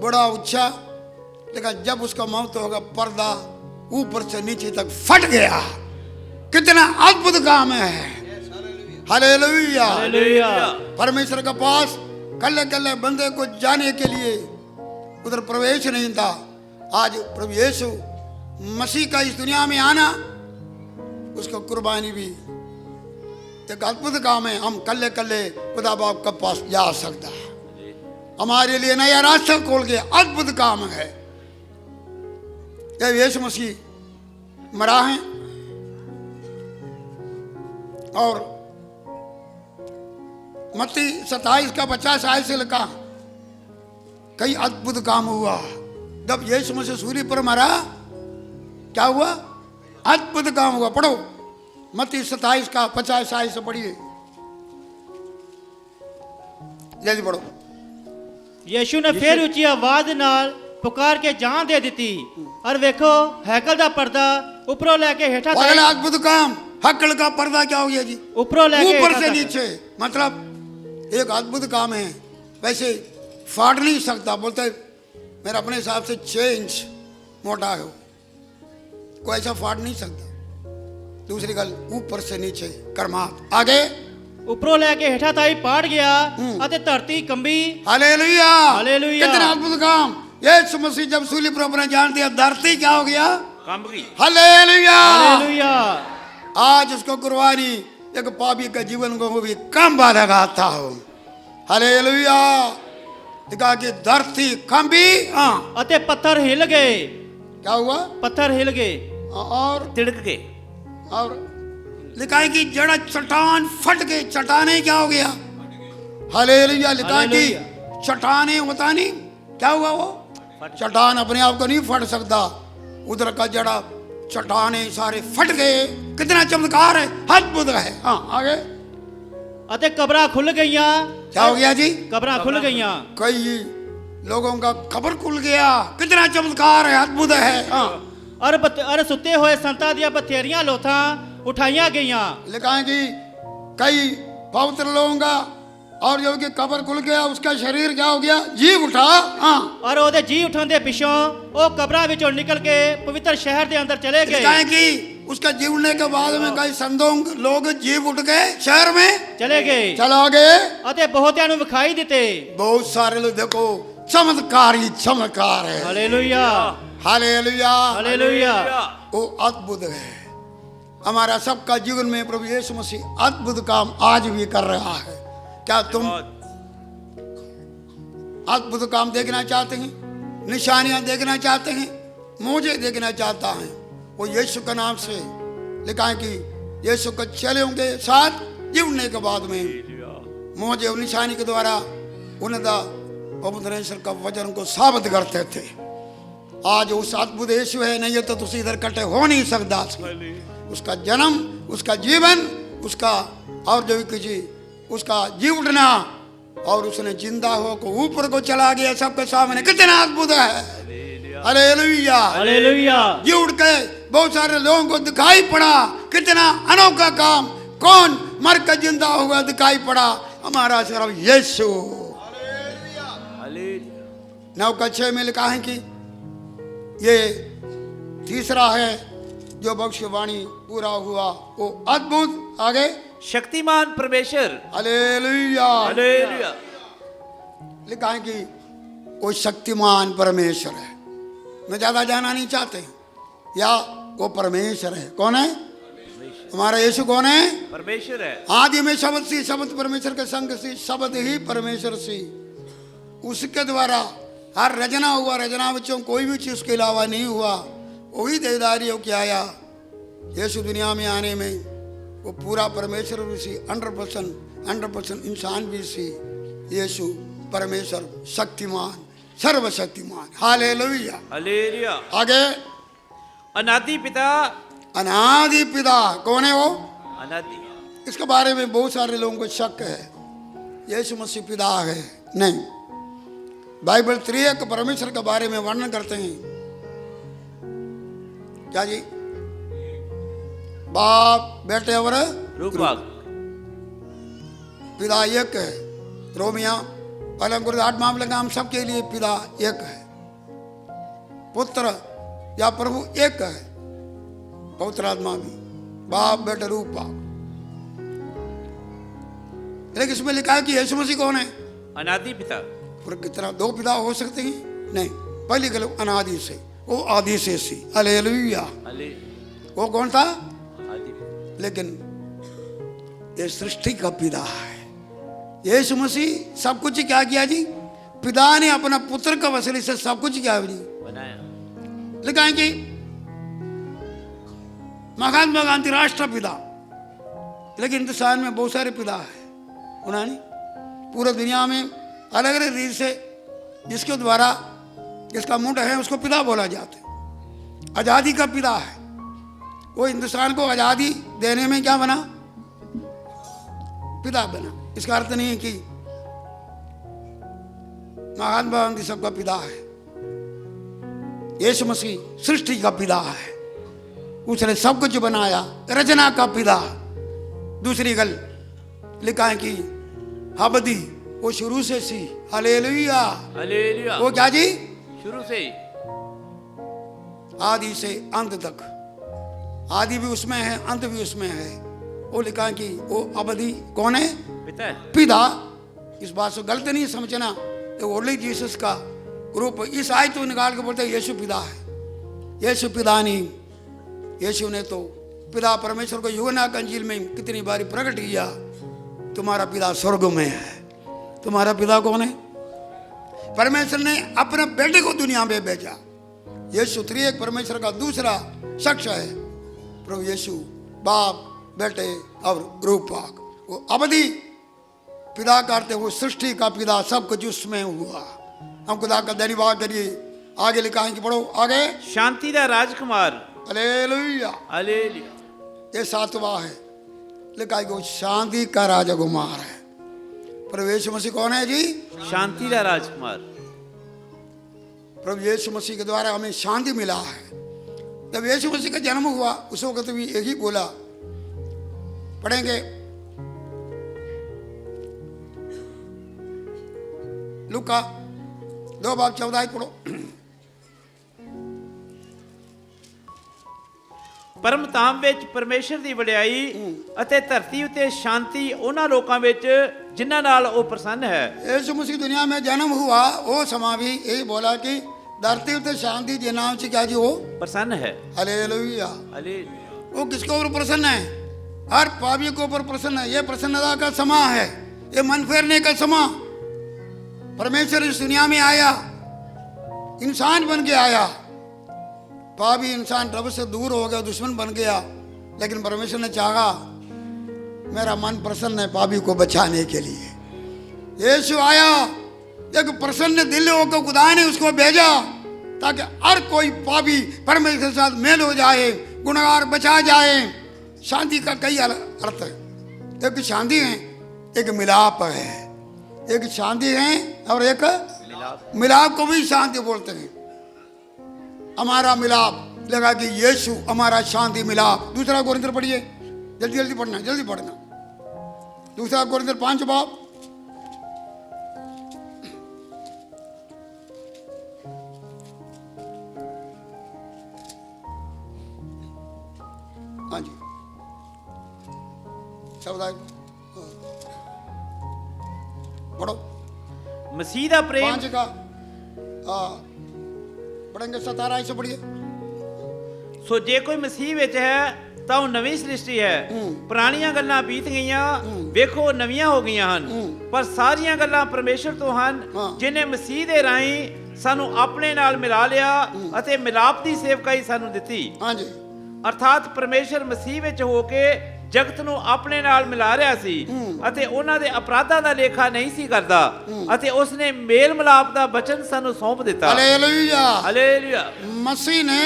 बड़ा ऊंचा। लेकिन जब उसका मौत होगा, पर्दा ऊपर से नीचे तक फट गया। कितना अद्भुत काम है। Hallelujah, hallelujah. परमेश्वर के पास कल्ले कल्ले बंदे को जाने के लिए उधर प्रवेश नहीं था। आज प्रभु यीशु मसीह का इस दुनिया में आना, उसका कुर्बानी भी एक अद्भुत काम है। हम कल्ले कल्ले खुदा बाप के पास जा सकता है, हमारे लिए नया रास्ता खोल के अद्भुत काम है। जब यीशु मसीह मरा है और मत्ती 27 का 50 आयत से लिखा, कई अद्भुत काम हुआ। जब यीशु मसीह सूली पर मरा, क्या हुआ? अद्भुत काम हुआ। पढ़ो मत्ती 27 का 50 आयत से पढ़िए, जल्दी पढ़ो। यीशु ने फिर ऊंची आवाज नाल पुकार के जान दे दी और वेखो हैकल दा पर्दा ऊपरों लेके हेठा अगला अद्भुत काम हक्कड़ का पर्दा क्या हो गया जी? ऊपरों लेके ऊपर हेठा से तक। नीचे, मतलब एक अद्भुत काम है। वैसे फाड़ नहीं सकता, बोलते मेरा अपने हिसाब से 6 इंच मोटा है, कोई ऐसा फाड़ नहीं सकता। दूसरी गल, ऊपर से नीचे करमात। आगे ऊपरों लेके हेठा ताई पाड़ गया अते धरती कंबी। Hallelujah, hallelujah. कितना अद्भुत काम। यीशु मसीह जब सूली पर अपने जान दिया, धरती क्या हो गया? कंब गई। हालेलुया। हालेलुया। आज उसको कुर्बानी एक पापी के जीवन को भी कम बाधा लगाता हो। हालेलुया। देखा कि धरती कंबी, हाँ, अते पत्थर हिल गए। क्या हुआ? पत्थर हिल गए। और तिड़क के। लिखा है कि जड़ा चट्टान फट के, चट्टाने क्या हो गया? हालेलुया। लिखा है कि हालेलुया। चट्टाने होता नहीं, क्या हुआ? वो चट्टान अपने आप को नहीं फट सकता, उधर का जड़ा चट्टाने सारे फट गए। कितना चमत्कार है, अद्भुत है। हाँ, आगे अते कब्रां खुल गईयां। क्या हो गया जी? कब्रां खुल गईयां। कई लोगों का खबर खुल गया। कितना चमत्कार है, अद्भुत है। हाँ, और सुते हुए संतां दियां बथेरियां लोथां उठाइयां गईयां। लिखा है कि कई पवित्र लोगों का और जो कि कब्र खुल गया, उसका शरीर क्या हो गया? जी उठा। हाँ, और ओदे जी उठण दे पिछों ओ कब्रां विचों निकल के पवित्र शहर दे अंदर चले लिखा है गए। कि उसका जीवने के बाद में कई संतों लोग जीव उठ गए, शहर में चले गए। चलो आगे। अते बहुतियां नु विखाई दिते। बहुत सारे लोग देखो, चमत्कार ही चमत्कार है। हालेलुया। हालेलुया। हालेलुया। वो अद्भुत है। हमारा सबका जीवन में प्रभु यीशु मसीह अद्भुत काम आज भी कर रहा है। क्या तुम अद्भुत काम देखना चाहते हैं? निशानियां देखना चाहते हैं? मुझे देखना चाहता है? वो यीशु का नाम से लिखा है कि यीशु के चेलों के साथ जीवने के बाद में मुझे और निशानी के द्वारा उन्नता पवित्र का वचन को साबित करते थे। आज उस अद्भुत यीशु है, नहीं तो तुम इधर कटे हो नहीं सकता। उसका जन्म, उसका जीवन, उसका और जो भी किसी उसका जी उठना, और उसने जिंदा हो को ऊपर को चला गया सबके सामने। कितना अद्भुत है। हालेलुया। हालेलुया। जी उठ के बहुत सारे लोगों को दिखाई पड़ा। कितना अनोखा काम। कौन मर के जिंदा हुआ दिखाई पड़ा? हमारा सिर्फ यीशु। 9:6 में लिखा है कि ये तीसरा है जो भविष्यवाणी पूरा हुआ, वो अद्भुत। आगे शक्तिमान परमेश्वर। हालेलुया। हालेलुया। लिखा है कि वो शक्तिमान परमेश्वर है। मैं ज्यादा जाना नहीं चाहते, या वो परमेश्वर है। कौन है? हमारा यीशु कौन है? परमेश्वर है। आदि में शब्द सी, शब्द परमेश्वर के संग सी, शब्द ही परमेश्वर सी। उसके द्वारा हर रचना हुआ, रचना बच्चों कोई भी चीज उसके अलावा नहीं हुआ। वही देहधारी हो के आया। यीशु दुनिया में आने में वो पूरा परमेश्वर भी सी, 100% इंसान भी सी। यीशु परमेश्वर, शक्तिमान, सर्वशक्तिमान। हालेलुया। हालेलुया। आगे अनादि पिता। अनादि पिता कौन है? वो अनादि। इसके बारे में बहुत सारे लोगों को शक है। यीशु मसीह पिता है? नहीं। बाइबल त्रिएक परमेश्वर के बारे में वर्णन करते हैं। क्या जी? बाप, बेटे और रूपक। पिता एक है। रोमिया 8 लगा, हम सबके लिए पिता एक है। पुत्र या प्रभु एक है। पवित्र आत्मा भी बाप, बेटे, रूपक। लेकिन इसमें लिखा है कि यीशु मसीह कौन है? अनादि पिता। और कितना 2 पिता हो सकते हैं? नहीं। पहली गल अनादि से, वो आदि से सी। हालेलुया। वो कौन था? लेकिन ये सृष्टि का पिता है। यीशु मसीह सब कुछ क्या किया जी? पिता ने अपना पुत्र का वसीले से सब कुछ क्या बनाया। लिखा है कि महात्मा गांधी राष्ट्र पिता। लेकिन हिंदुस्तान में बहुत सारे पिता है। उन्होंने पूरी दुनिया में अलग अलग रीत से जिसके द्वारा जिसका मुंड है उसको पिता बोला जाता है। आजादी का पिता है। वो हिंदुस्तान को आजादी देने में क्या बना? पिता बना। इसका अर्थ नहीं है कि महात्मा गांधी सबका पिता है। यीशु मसीह सृष्टि का पिता है। उसने सब कुछ बनाया, रचना का पिता। दूसरी गल लिखा है कि अबदी वो शुरू से सी। Hallelujah, hallelujah. वो क्या जी? शुरू से ही। आदि से अंत तक, आदि भी उसमें है, अंत भी उसमें है। वो लिखा है कि वो अबदी कौन है? पिता है। पिता। इस बात से गलत नहीं समझना, ये ओनली जीसस का रूप। इस आयत को निकाल के बोलते हैं यीशु पिता है। यीशु पिता नहीं, यीशु ने तो पिता परमेश्वर को यूहन्ना की अंजील में कितनी बारी प्रकट किया, तुम्हारा पिता स्वर्ग में है। तुम्हारा पिता कौन है? परमेश्वर ने अपने बेटे को दुनिया में भेजा। यीशु त्रिएक परमेश्वर का दूसरा शख्स है। प्रभु यीशु बाप, बेटे और रूपक। वो अवधि पिता करते, वो सृष्टि का पिता, सब कुछ उसमें हुआ। हम खुदा का धन्यवाद करिए। आगे लिखा है कि पढ़ो आगे। शांति दा राजकुमार। हालेलुया। हालेलुया। ये सातवां है, लिखा है कि वो शांति का राजकुमार है। प्रभु यीशु मसीह कौन है जी? शांति दा राजकुमार। प्रभु यीशु मसीह के द्वारा हमें शांति मिला है। जब यीशु मसीह का जन्म हुआ उस वक्त भी यही बोला। पढ़ेंगे लूका 2:14 पढ़ो। ਪਰਮ ਧਾਮ ਵਿੱਚ ਪਰਮੇਸ਼ਰ ਦੀ ਵਡਿਆਈ ਅਤੇ ਧਰਤੀ ਉਤੇ ਸ਼ਾਂਤੀ ਉਹਨਾਂ ਲੋਕਾਂ ਵਿੱਚ ਜਿਨ੍ਹਾਂ ਨਾਲ ਉਹ ਪ੍ਰਸੰਨ ਹੈ। यीशु मसीह दुनिया में जन्म हुआ, वो समा भी यही बोला कि धरती उते शांति के नाम से क्या जी वो ਪ੍ਰਸੰਨ ਹੈ। हालेलुया। ਹਾਲੇਲੂया। वो किसके ऊपर प्रसन्न है? हर पापी के ऊपर प्रसन्न है। ये प्रसन्नता का समा है, ये मन फेरने का समा। परमेश्वर इस दुनिया में आया, इंसान बन के आया। पापी इंसान रब से दूर हो गया, दुश्मन बन गया, लेकिन परमेश्वर ने चाहा मेरा मन प्रसन्न है पापी को बचाने के लिए। यीशु आया, एक प्रसन्न दिल होकर खुदा ने उसको भेजा ताकि हर कोई पापी परमेश्वर के साथ मेल हो जाए, गुनहगार बचा जाए। शांति का कई अर्थ है। एक शांति है, एक मिलाप है। एक शांति है और एक मिलाप को भी शांति बोलते हैं। हमारा मिलाप लगा कि यीशु हमारा शांति मिलाप। दूसरा कोरिन्थियर पढ़िए, जल्दी जल्दी पढ़ना, जल्दी पढ़ना। दूसरा कोरिन्थियर 5 बाब। हाँ जी, सब पढ़ो। ਮਸੀਹ ਦਾ ਪ੍ਰੇਮ 5 का पढ़ेंगे 17 से पढ़िए। ਸੋ ਜੇ ਕੋਈ ਮਸੀਹ ਵਿੱਚ ਹੈ ਤਾਂ ਉਹ ਨਵੀਂ ਸ੍ਰਿਸ਼ਟੀ ਹੈ। ਪੁਰਾਣੀਆਂ ਗੱਲਾਂ ਬੀਤ ਗਈਆਂ, ਵੇਖੋ ਨਵੀਆਂ ਹੋ ਗਈਆਂ ਹਨ। ਪਰ ਸਾਰੀਆਂ ਗੱਲਾਂ ਪਰਮੇਸ਼ਰ ਤੋਂ ਹਨ, ਜਿਨੇ ਮਸੀਹ ਦੇ ਰਾਹੀਂ ਸਾਨੂੰ ਆਪਣੇ ਨਾਲ ਮਿਲਾ ਲਿਆ ਅਤੇ ਮਿਲਾਪ ਦੀ ਸੇਵਕਾਈ ਸਾਨੂੰ ਦਿੱਤੀ। हाँ जी, ਅਰਥਾਤ ਪਰਮੇਸ਼ਰ ਮਸੀਹ ਵਿੱਚ ਹੋ ਕੇ ਜਗਤ ਨੂੰ ਆਪਣੇ ਨਾਲ ਮਿਲਾ ਰਿਹਾ ਸੀ ਅਤੇ ਉਹਨਾਂ ਦੇ ਅਪਰਾਧਾਂ ਦਾ ਲੇਖਾ ਨਹੀਂ ਸੀ ਕਰਦਾ ਅਤੇ ਉਸਨੇ ਮੇਲ ਮਿਲਾਪ ਦਾ ਬਚਨ ਸਾਨੂੰ ਸੌਂਪ ਦਿੱਤਾ। हालेलुया। ਹਾਲੇਲੂया। मसीह ने,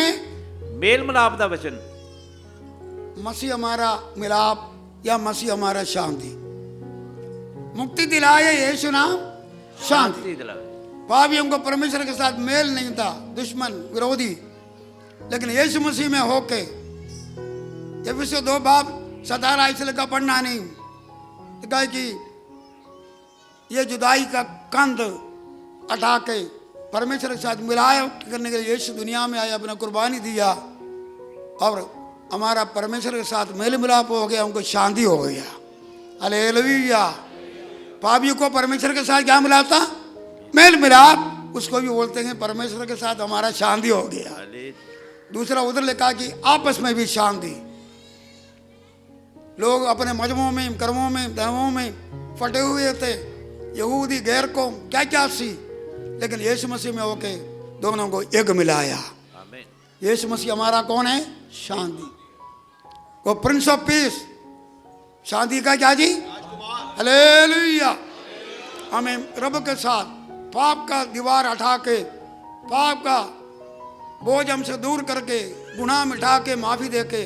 ਮੇਲ ਮਿਲਾਪ ਦਾ ਬਚਨ। मसीह हमारा मिलाप या मसीह हमारा शांति, मुक्ति दिलाए यीशु नाम शांति। ਸ਼ਾਂਤੀ ਦਿਲਾਵੇ। पापियों को परमेश्वर के साथ मेल नहीं था, दुश्मन विरोधी, लेकिन यीशु मसीह में होके एफिसियों 2 बाब 17 का पढ़ना नहीं, कहा कि ये जुदाई का कंध हटा के परमेश्वर के साथ मिलाया करने के लिए यीशु दुनिया में आया, अपना कुर्बानी दिया और हमारा परमेश्वर के साथ मेल मिलाप हो गया, उनको शांति हो गया। हालेलुया। पापियों को परमेश्वर के साथ क्या मिलाता? मेल मिलाप। उसको भी बोलते हैं परमेश्वर के साथ हमारा शांति हो गया। दूसरा उधर लिखा कि आपस में भी शांति। लोग अपने मजमों में, कर्मों में, धर्मों में फटे हुए थे, यहूदी गैर को क्या क्या सी, लेकिन यीशु मसीह में होके दोनों को एक मिलाया। यीशु मसीह हमारा कौन है? शांति। वो प्रिंस ऑफ पीस, शांति का क्या जी? हालेलुया। हमें रब के साथ पाप का दीवार हटा के, पाप का बोझ हमसे दूर करके, गुनाह मिटा के, माफी दे के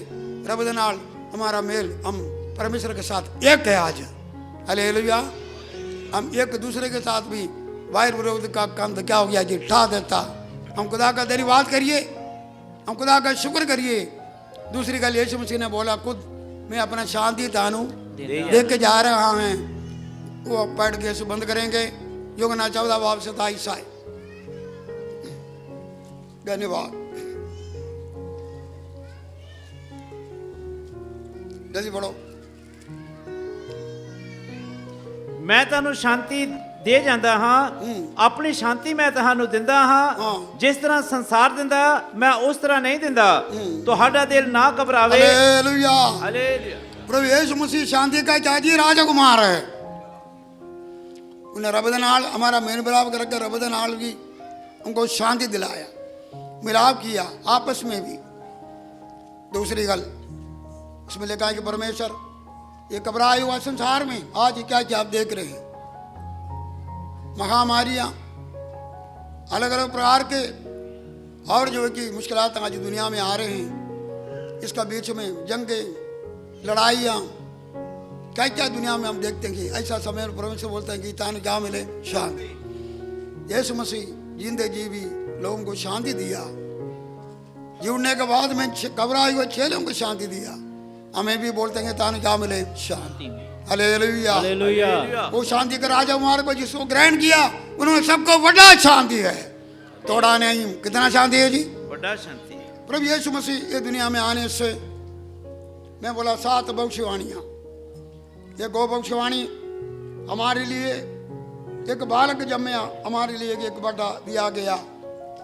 रब दे नाल हमारा मेल, हम परमेश्वर के साथ एक है आज। हालेलुया। हम एक दूसरे के साथ भी वायर विरोध का कंध क्या हो गया जी? ढा देता। हम खुदा का धन्यवाद करिए, हम खुदा का शुक्र करिए। दूसरी गल यीशु मसीह ने बोला खुद मैं अपना शांति तानू दे देख के जा रहा हैं। वो पढ़ के यीशु बंद करेंगे। यूहन्ना 14:27 धन्यवाद। जल्दी पढ़ो। ਮੈਂ ਤੁਹਾਨੂੰ ਸ਼ਾਂਤੀ ਦੇ ਜਾਂਦਾ ਹਾਂ, ਆਪਣੀ ਸ਼ਾਂਤੀ ਮੈਂ ਤੁਹਾਨੂੰ ਦਿੰਦਾ ਹਾਂ। ਹਾਂ। ਜਿਸ ਤਰ੍ਹਾਂ ਸੰਸਾਰ ਦਿੰਦਾ ਮੈਂ ਉਸ ਤਰ੍ਹਾਂ ਨਹੀਂ ਦਿੰਦਾ। ਤੁਹਾਡਾ ਦਿਲ ਨਾ ਘਬਰਾਵੇ। हालेलुया। ਹਾਲੇਲੂਇਆ। प्रभु यीशु मसीह शांति का चाची राजकुमार है। उन्हें रब दे नाल हमारा मेल मिलाप करके रब दे नाल भी उनको शांति दिलाया, मिलाप किया आपस में भी। दूसरी गल इसमें लिखा है कि परमेश्वर ये घबराया हुआ संसार में आज क्या क्या आप देख रहे हैं, महामारियां अलग अलग प्रकार के और जो है कि मुश्किलात आज दुनिया में आ रहे हैं। इसका बीच में जंगें, लड़ाइयाँ, क्या क्या दुनिया में हम देखते हैं कि ऐसा समय परमेश्वर बोलते हैं कि तान क्या मिले शांति। यीशु मसीह जिंदे जी भी लोगों को शांति दिया। जीवने के बाद में घबराए हुए चेलों को शांति दिया। हमें भी बोलते हैं तान क्या मिले शांति। हालेलुया। हालेलुया। वो शांति का राजा हमारे को जिसको ग्रहण किया उन्होंने सबको बड़ा शांति है, तोड़ा नहीं। कितना शांति है जी? ਵੱਡਾ ਸ਼ਾਂਤੀ। प्रभु यीशु मसीह ये दुनिया में आने से मैं बोला 7 भविष्यवाणियाँ। ये 2 भविष्यवाणी हमारे लिए, एक बालक जन्मया हमारे लिए एक बड़ा दिया गया,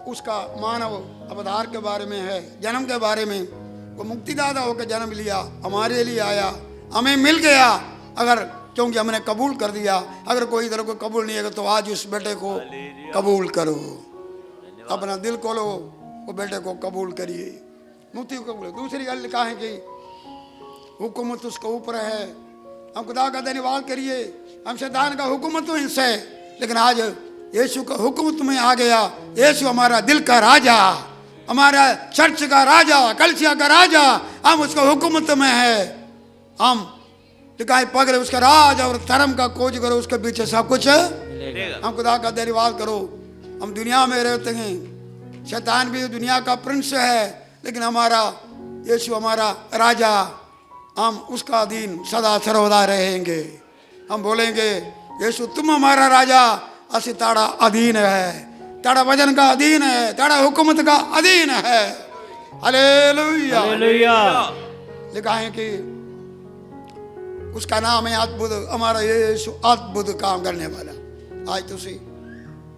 उसका मानव अवतार के बारे में है, जन्म के बारे में। वो मुक्तिदाता होकर जन्म लिया, हमारे लिए आया, हमें मिल गया अगर, क्योंकि हमने कबूल कर दिया। अगर कोई इधर को कबूल नहीं है तो आज उस बेटे को कबूल करो, अपना दिल खोलो, वो बेटे को कबूल करिए, मुक्ति को कबूल। दूसरी गल लिखा है कि हुकूमत उसके ऊपर है। हम खुदा का धन्यवाद करिए, हम शैतान का हुकूमत तो हिस्सा है, लेकिन आज यीशु का हुकूमत में आ गया। यीशु हमारा दिल का राजा, हमारा चर्च का राजा, कलिसिया का राजा, हम उसका हुकूमत में है। हम लिखा पकड़े उसका राज और धर्म का खोज करो, उसके पीछे सब कुछ मिलेगा। हम खुदा का धन्यवाद करो। हम दुनिया में रहते हैं, शैतान भी दुनिया का प्रिंस है, लेकिन हमारा यीशु हमारा राजा, हम उसका अधीन सदा सर्वदा रहेंगे। हम बोलेंगे यीशु तुम हमारा राजा, असी ताड़ा अधीन है, ताड़ा वजन का अधीन है, ताड़ा हुकूमत का अधीन है। हालेलुया। हालेलुया। लिखा है कि उसका नाम है अद्भुत, हमारा यीशु अद्भुत काम करने वाला। आज तुसी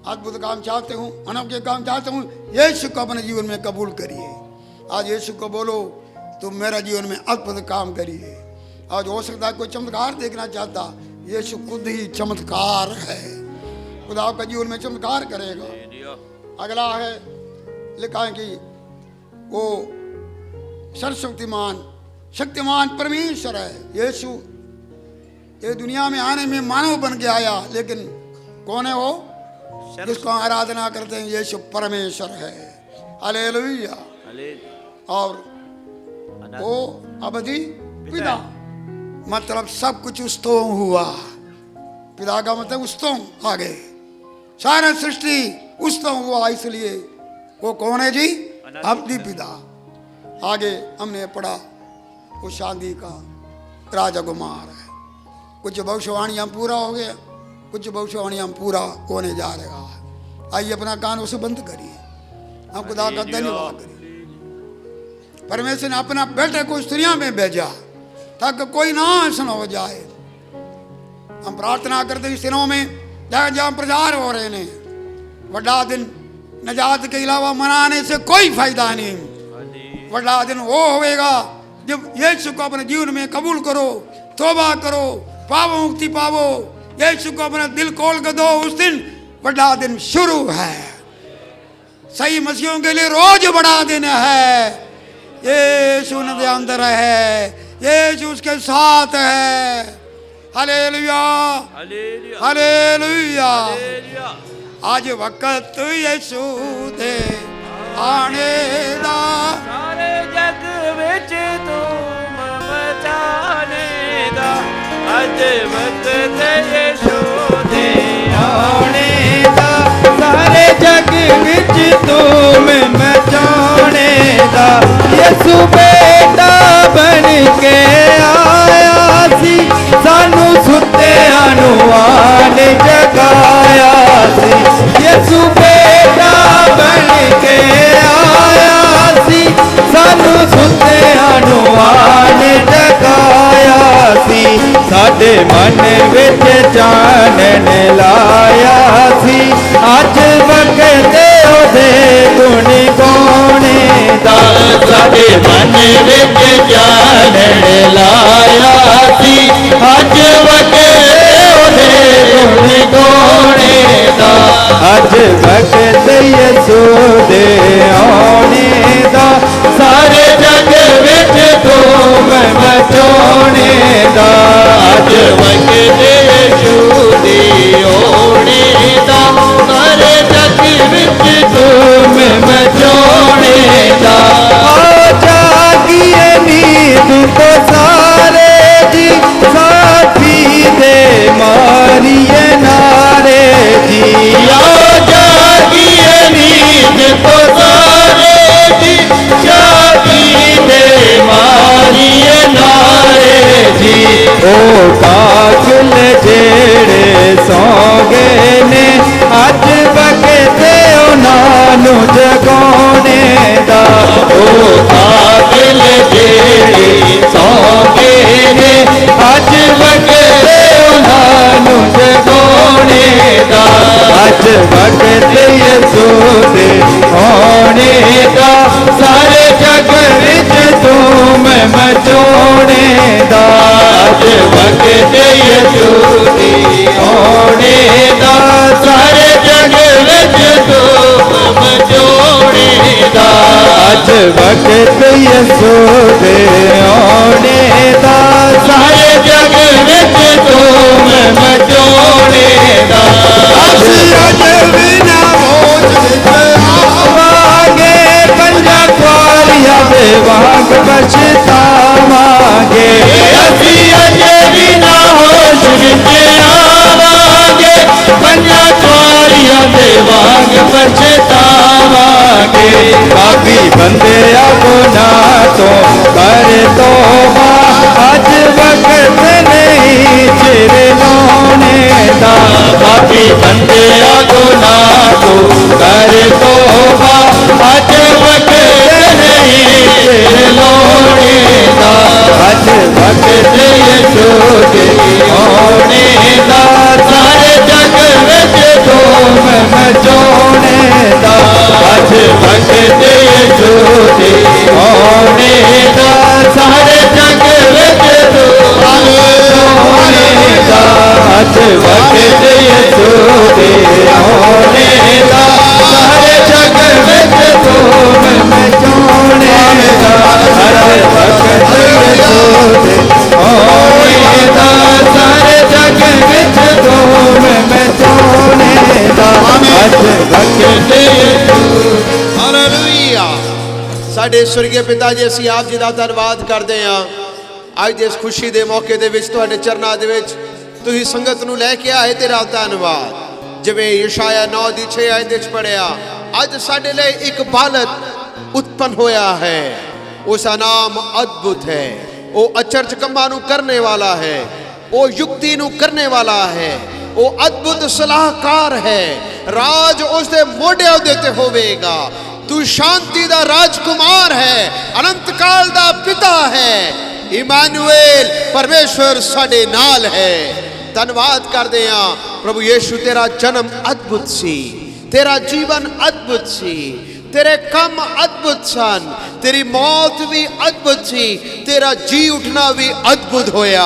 अद्भुत काम चाहते हो, अनोखे काम चाहते हो, यीशु को अपने जीवन में कबूल करिए। आज यीशु को बोलो तुम मेरा जीवन में अद्भुत काम करिए। आज हो सकता है कोई चमत्कार देखना चाहता, यीशु खुद ही चमत्कार है, खुदा आपका जीवन में चमत्कार करेगा। अगला है लिखा है कि वो सर्वशक्तिमान शक्तिमान परमेश्वर है। यीशु ये दुनिया में आने में मानव बन के आया, लेकिन कौन है वो जिसको आराधना करते हैं? यीशु परमेश्वर है। हालेलुया। और वो अवधि पिता, मतलब सब कुछ उस तो हुआ। पिता का मतलब उस तो आ गए, सारा सृष्टि उस तो हुआ, इसलिए वो कौन है जी? अवधि पिता। आगे हमने पढ़ा वो शांति का राजकुमार है। कुछ भविष्यवाणियाँ पूरा हो गया, कुछ भविष्यवाणियाँ पूरा होने जा रहा है। आइए अपना कान उसे बंद करिए, हम खुदा का धन्यवाद करिए। परमेश्वर ने अपना बेटे को इस दुनिया में भेजा ताकि कोई नाश न हो जाए। हम प्रार्थना करते इस दिनों में जहाँ प्रचार हो रहे हैं, बड़ा दिन नजात के अलावा मनाने से कोई फायदा नहीं। बड़ा दिन वो होएगा जब यीशु को अपने जीवन में कबूल करो, तौबा करो, पावो, मुक्ति पावो, यीशु को अपना दिल खोल कर दो। उस दिन बड़ा दिन शुरू है। सही मसीहों के लिए रोज बड़ा दिन है। यीशु उनके अंदर है, यीशु उसके साथ है। Hallelujah, hallelujah. आज वक्त यीशु दे आने दा, सारे जग विच तुम मचाने दा, अज वक्त यीशु दे आने दा, सारे जग विच तुम मचाने दा, यीशु बेटा मन विच चानन लाया सी अज वक्त ओदे गुण गाने दा साडे मन विच चानन लाया सी अज वक्त ओदे गुण गाने दा अज वक्त यसू दे आने दा सारे जग विच धूम मचाने दा अज वक्त यीशु दे आने दा सारे जग विच धूम मचाने दा आ जागिए नींद तो सारे जी साथी दे मारिए नारे जी आ जागिए नींद तो सारे जी जागी दे मारिए नारे जी ओ कागल जेड़े सौ गए ने अज वक्त उन्हां जगाने दा ओ कागल जेड़े सौ गए ने अज वक्त उन्हां जगाने दा अज वक्त यसू दे आने दा सारे जग विच धूम मचाने दा अज वक्त यसू दे आने दा सारे जग विच धूम मचाने दा अज वक्त यसू दे आने दा सारे जग विच धूम मचाने दा अज बिना मोच विच आवांगे पंजा क्वालिया दे वांग पछतावांगे असी अज बिना होश विच आवांगे पंजा क्वालिया दे वांग पछतावांगे पापी बंदे गुनाह तो कर तौबा अज वक्त नहीं चिर लाने दा पापी बंदे गुनाह तो कर तौबा अज वक्त नहीं चिर लाने दा अज वक्त यीशु दे आने दा सारे जग विच धूम मचाने दा अज वक्त यीशु दे आने दा सारे जग विच धूम मचाने दा अज वक्त यीशु दे आने दा सारे जग विच धूम मचाने दा अज वक्त यीशु दे आने दा सारे जग विच धूम मचाने दा अज वक्त ਹਾਲੇਲੂਇਆ। ਸਾਡੇ ਸੁਰਗੀ ਪਿਤਾ ਜੀ, ਅਸੀਂ ਆਪ ਜੀ ਦਾ ਧੰਨਵਾਦ ਕਰਦੇ ਹਾਂ ਅੱਜ ਦੇ ਇਸ ਖੁਸ਼ੀ ਦੇ ਮੌਕੇ ਦੇ ਵਿੱਚ ਤੁਹਾਡੇ ਚਰਨਾਂ ਦੇ ਵਿੱਚ ਤੁਸੀਂ ਸੰਗਤ ਨੂੰ ਲੈ ਕੇ ਆਏ। ਤੇਰਾ ਧੰਨਵਾਦ। ਜਿਵੇਂ ਯਸ਼ਾਇਆ 9 ਦੀ 6 ਆਇਤ ਵਿੱਚ ਪੜਿਆ, ਅੱਜ ਸਾਡੇ ਲਈ ਇੱਕ ਬਾਲਕ ਉਤਪਨ ਹੋਇਆ ਹੈ, ਉਸ ਦਾ ਨਾਮ ਅਦਭੁਤ ਹੈ। ਉਹ ਅਚਰਜ ਕੰਮਾਂ ਨੂੰ ਕਰਨੇ ਵਾਲਾ ਹੈ, ਉਹ ਯੁਕਤੀ ਨੂੰ ਕਰਨੇ ਵਾਲਾ ਹੈ, ਉਹ ਅਦਭੁਤ ਸਲਾਹਕਾਰ ਹੈ। ਰਾਜ ਉਸ ਦੇ ਮੋਢਿਆਂ ਦੇ ਉੱਤੇ ਹੋਵੇਗਾ। ਤੂੰ ਸ਼ਾਂਤੀ ਦਾ ਰਾਜਕੁਮਾਰ ਹੈ, ਅਨੰਤ ਕਾਲ ਦਾ ਪਿਤਾ ਹੈ। ਇਮਾਨੁਏਲ ਪਰਮੇਸ਼ਵਰ ਸਾਡੇ ਨਾਲ ਹੈ। ਧੰਨਵਾਦ ਕਰਦੇ ਹਾਂ ਪ੍ਰਭੂ ਯੀਸ਼ੂ, ਤੇਰਾ ਜਨਮ ਅਦਭੁਤ ਸੀ, ਤੇਰਾ ਜੀਵਨ ਅਦਭੁਤ ਸੀ, तेरे कम अद्भुत सन, तेरी मौत भी अद्भुत सी, तेरा जी उठना भी अद्भुत होया।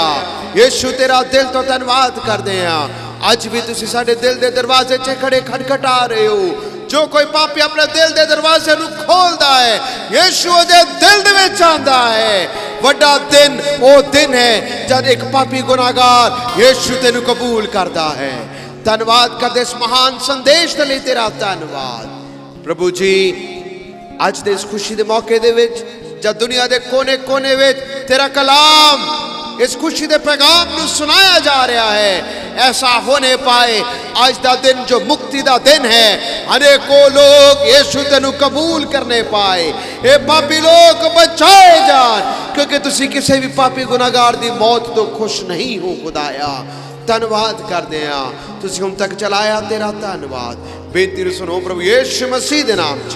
यीशु तेरा दिल तो धन्यवाद करते हैं। अज भी तुसी साडे दिल दे दरवाजे च खड़े खटखटा रहे हो। जो कोई पापी अपने दिल दे दरवाजे नू खोलदा है, यीशु दे दिल दे विच आंदा है। वड्डा दिन ओ दिन है जब एक पापी गुनाहगार यीशु तेनू कबूल करदा है। धन्यवाद करदे इस महान संदेश दे लई तेरा धन्यवाद प्रभु जी। अज दे इस खुशी दे मौके दे विच जब दुनिया दे कोने कोने विच तेरा कलाम इस खुशी दे पैगाम नू सुनाया जा रहा है, ऐसा होने पाए आज दा दिन जो मुक्ति दा दिन है, अनेकों लोग यीशु तेनू कबूल करने पाए, ये पापी लोग बचाए जान, क्योंकि तुसी किसी भी पापी गुनाहगार दी मौत तो खुश नहीं हो खुदाया। धन्यवाद करते हैं तुसी हम तक चलाया, तेरा धन्यवाद। बेनती सुनो प्रभु यीशु मसीह दे नाम च।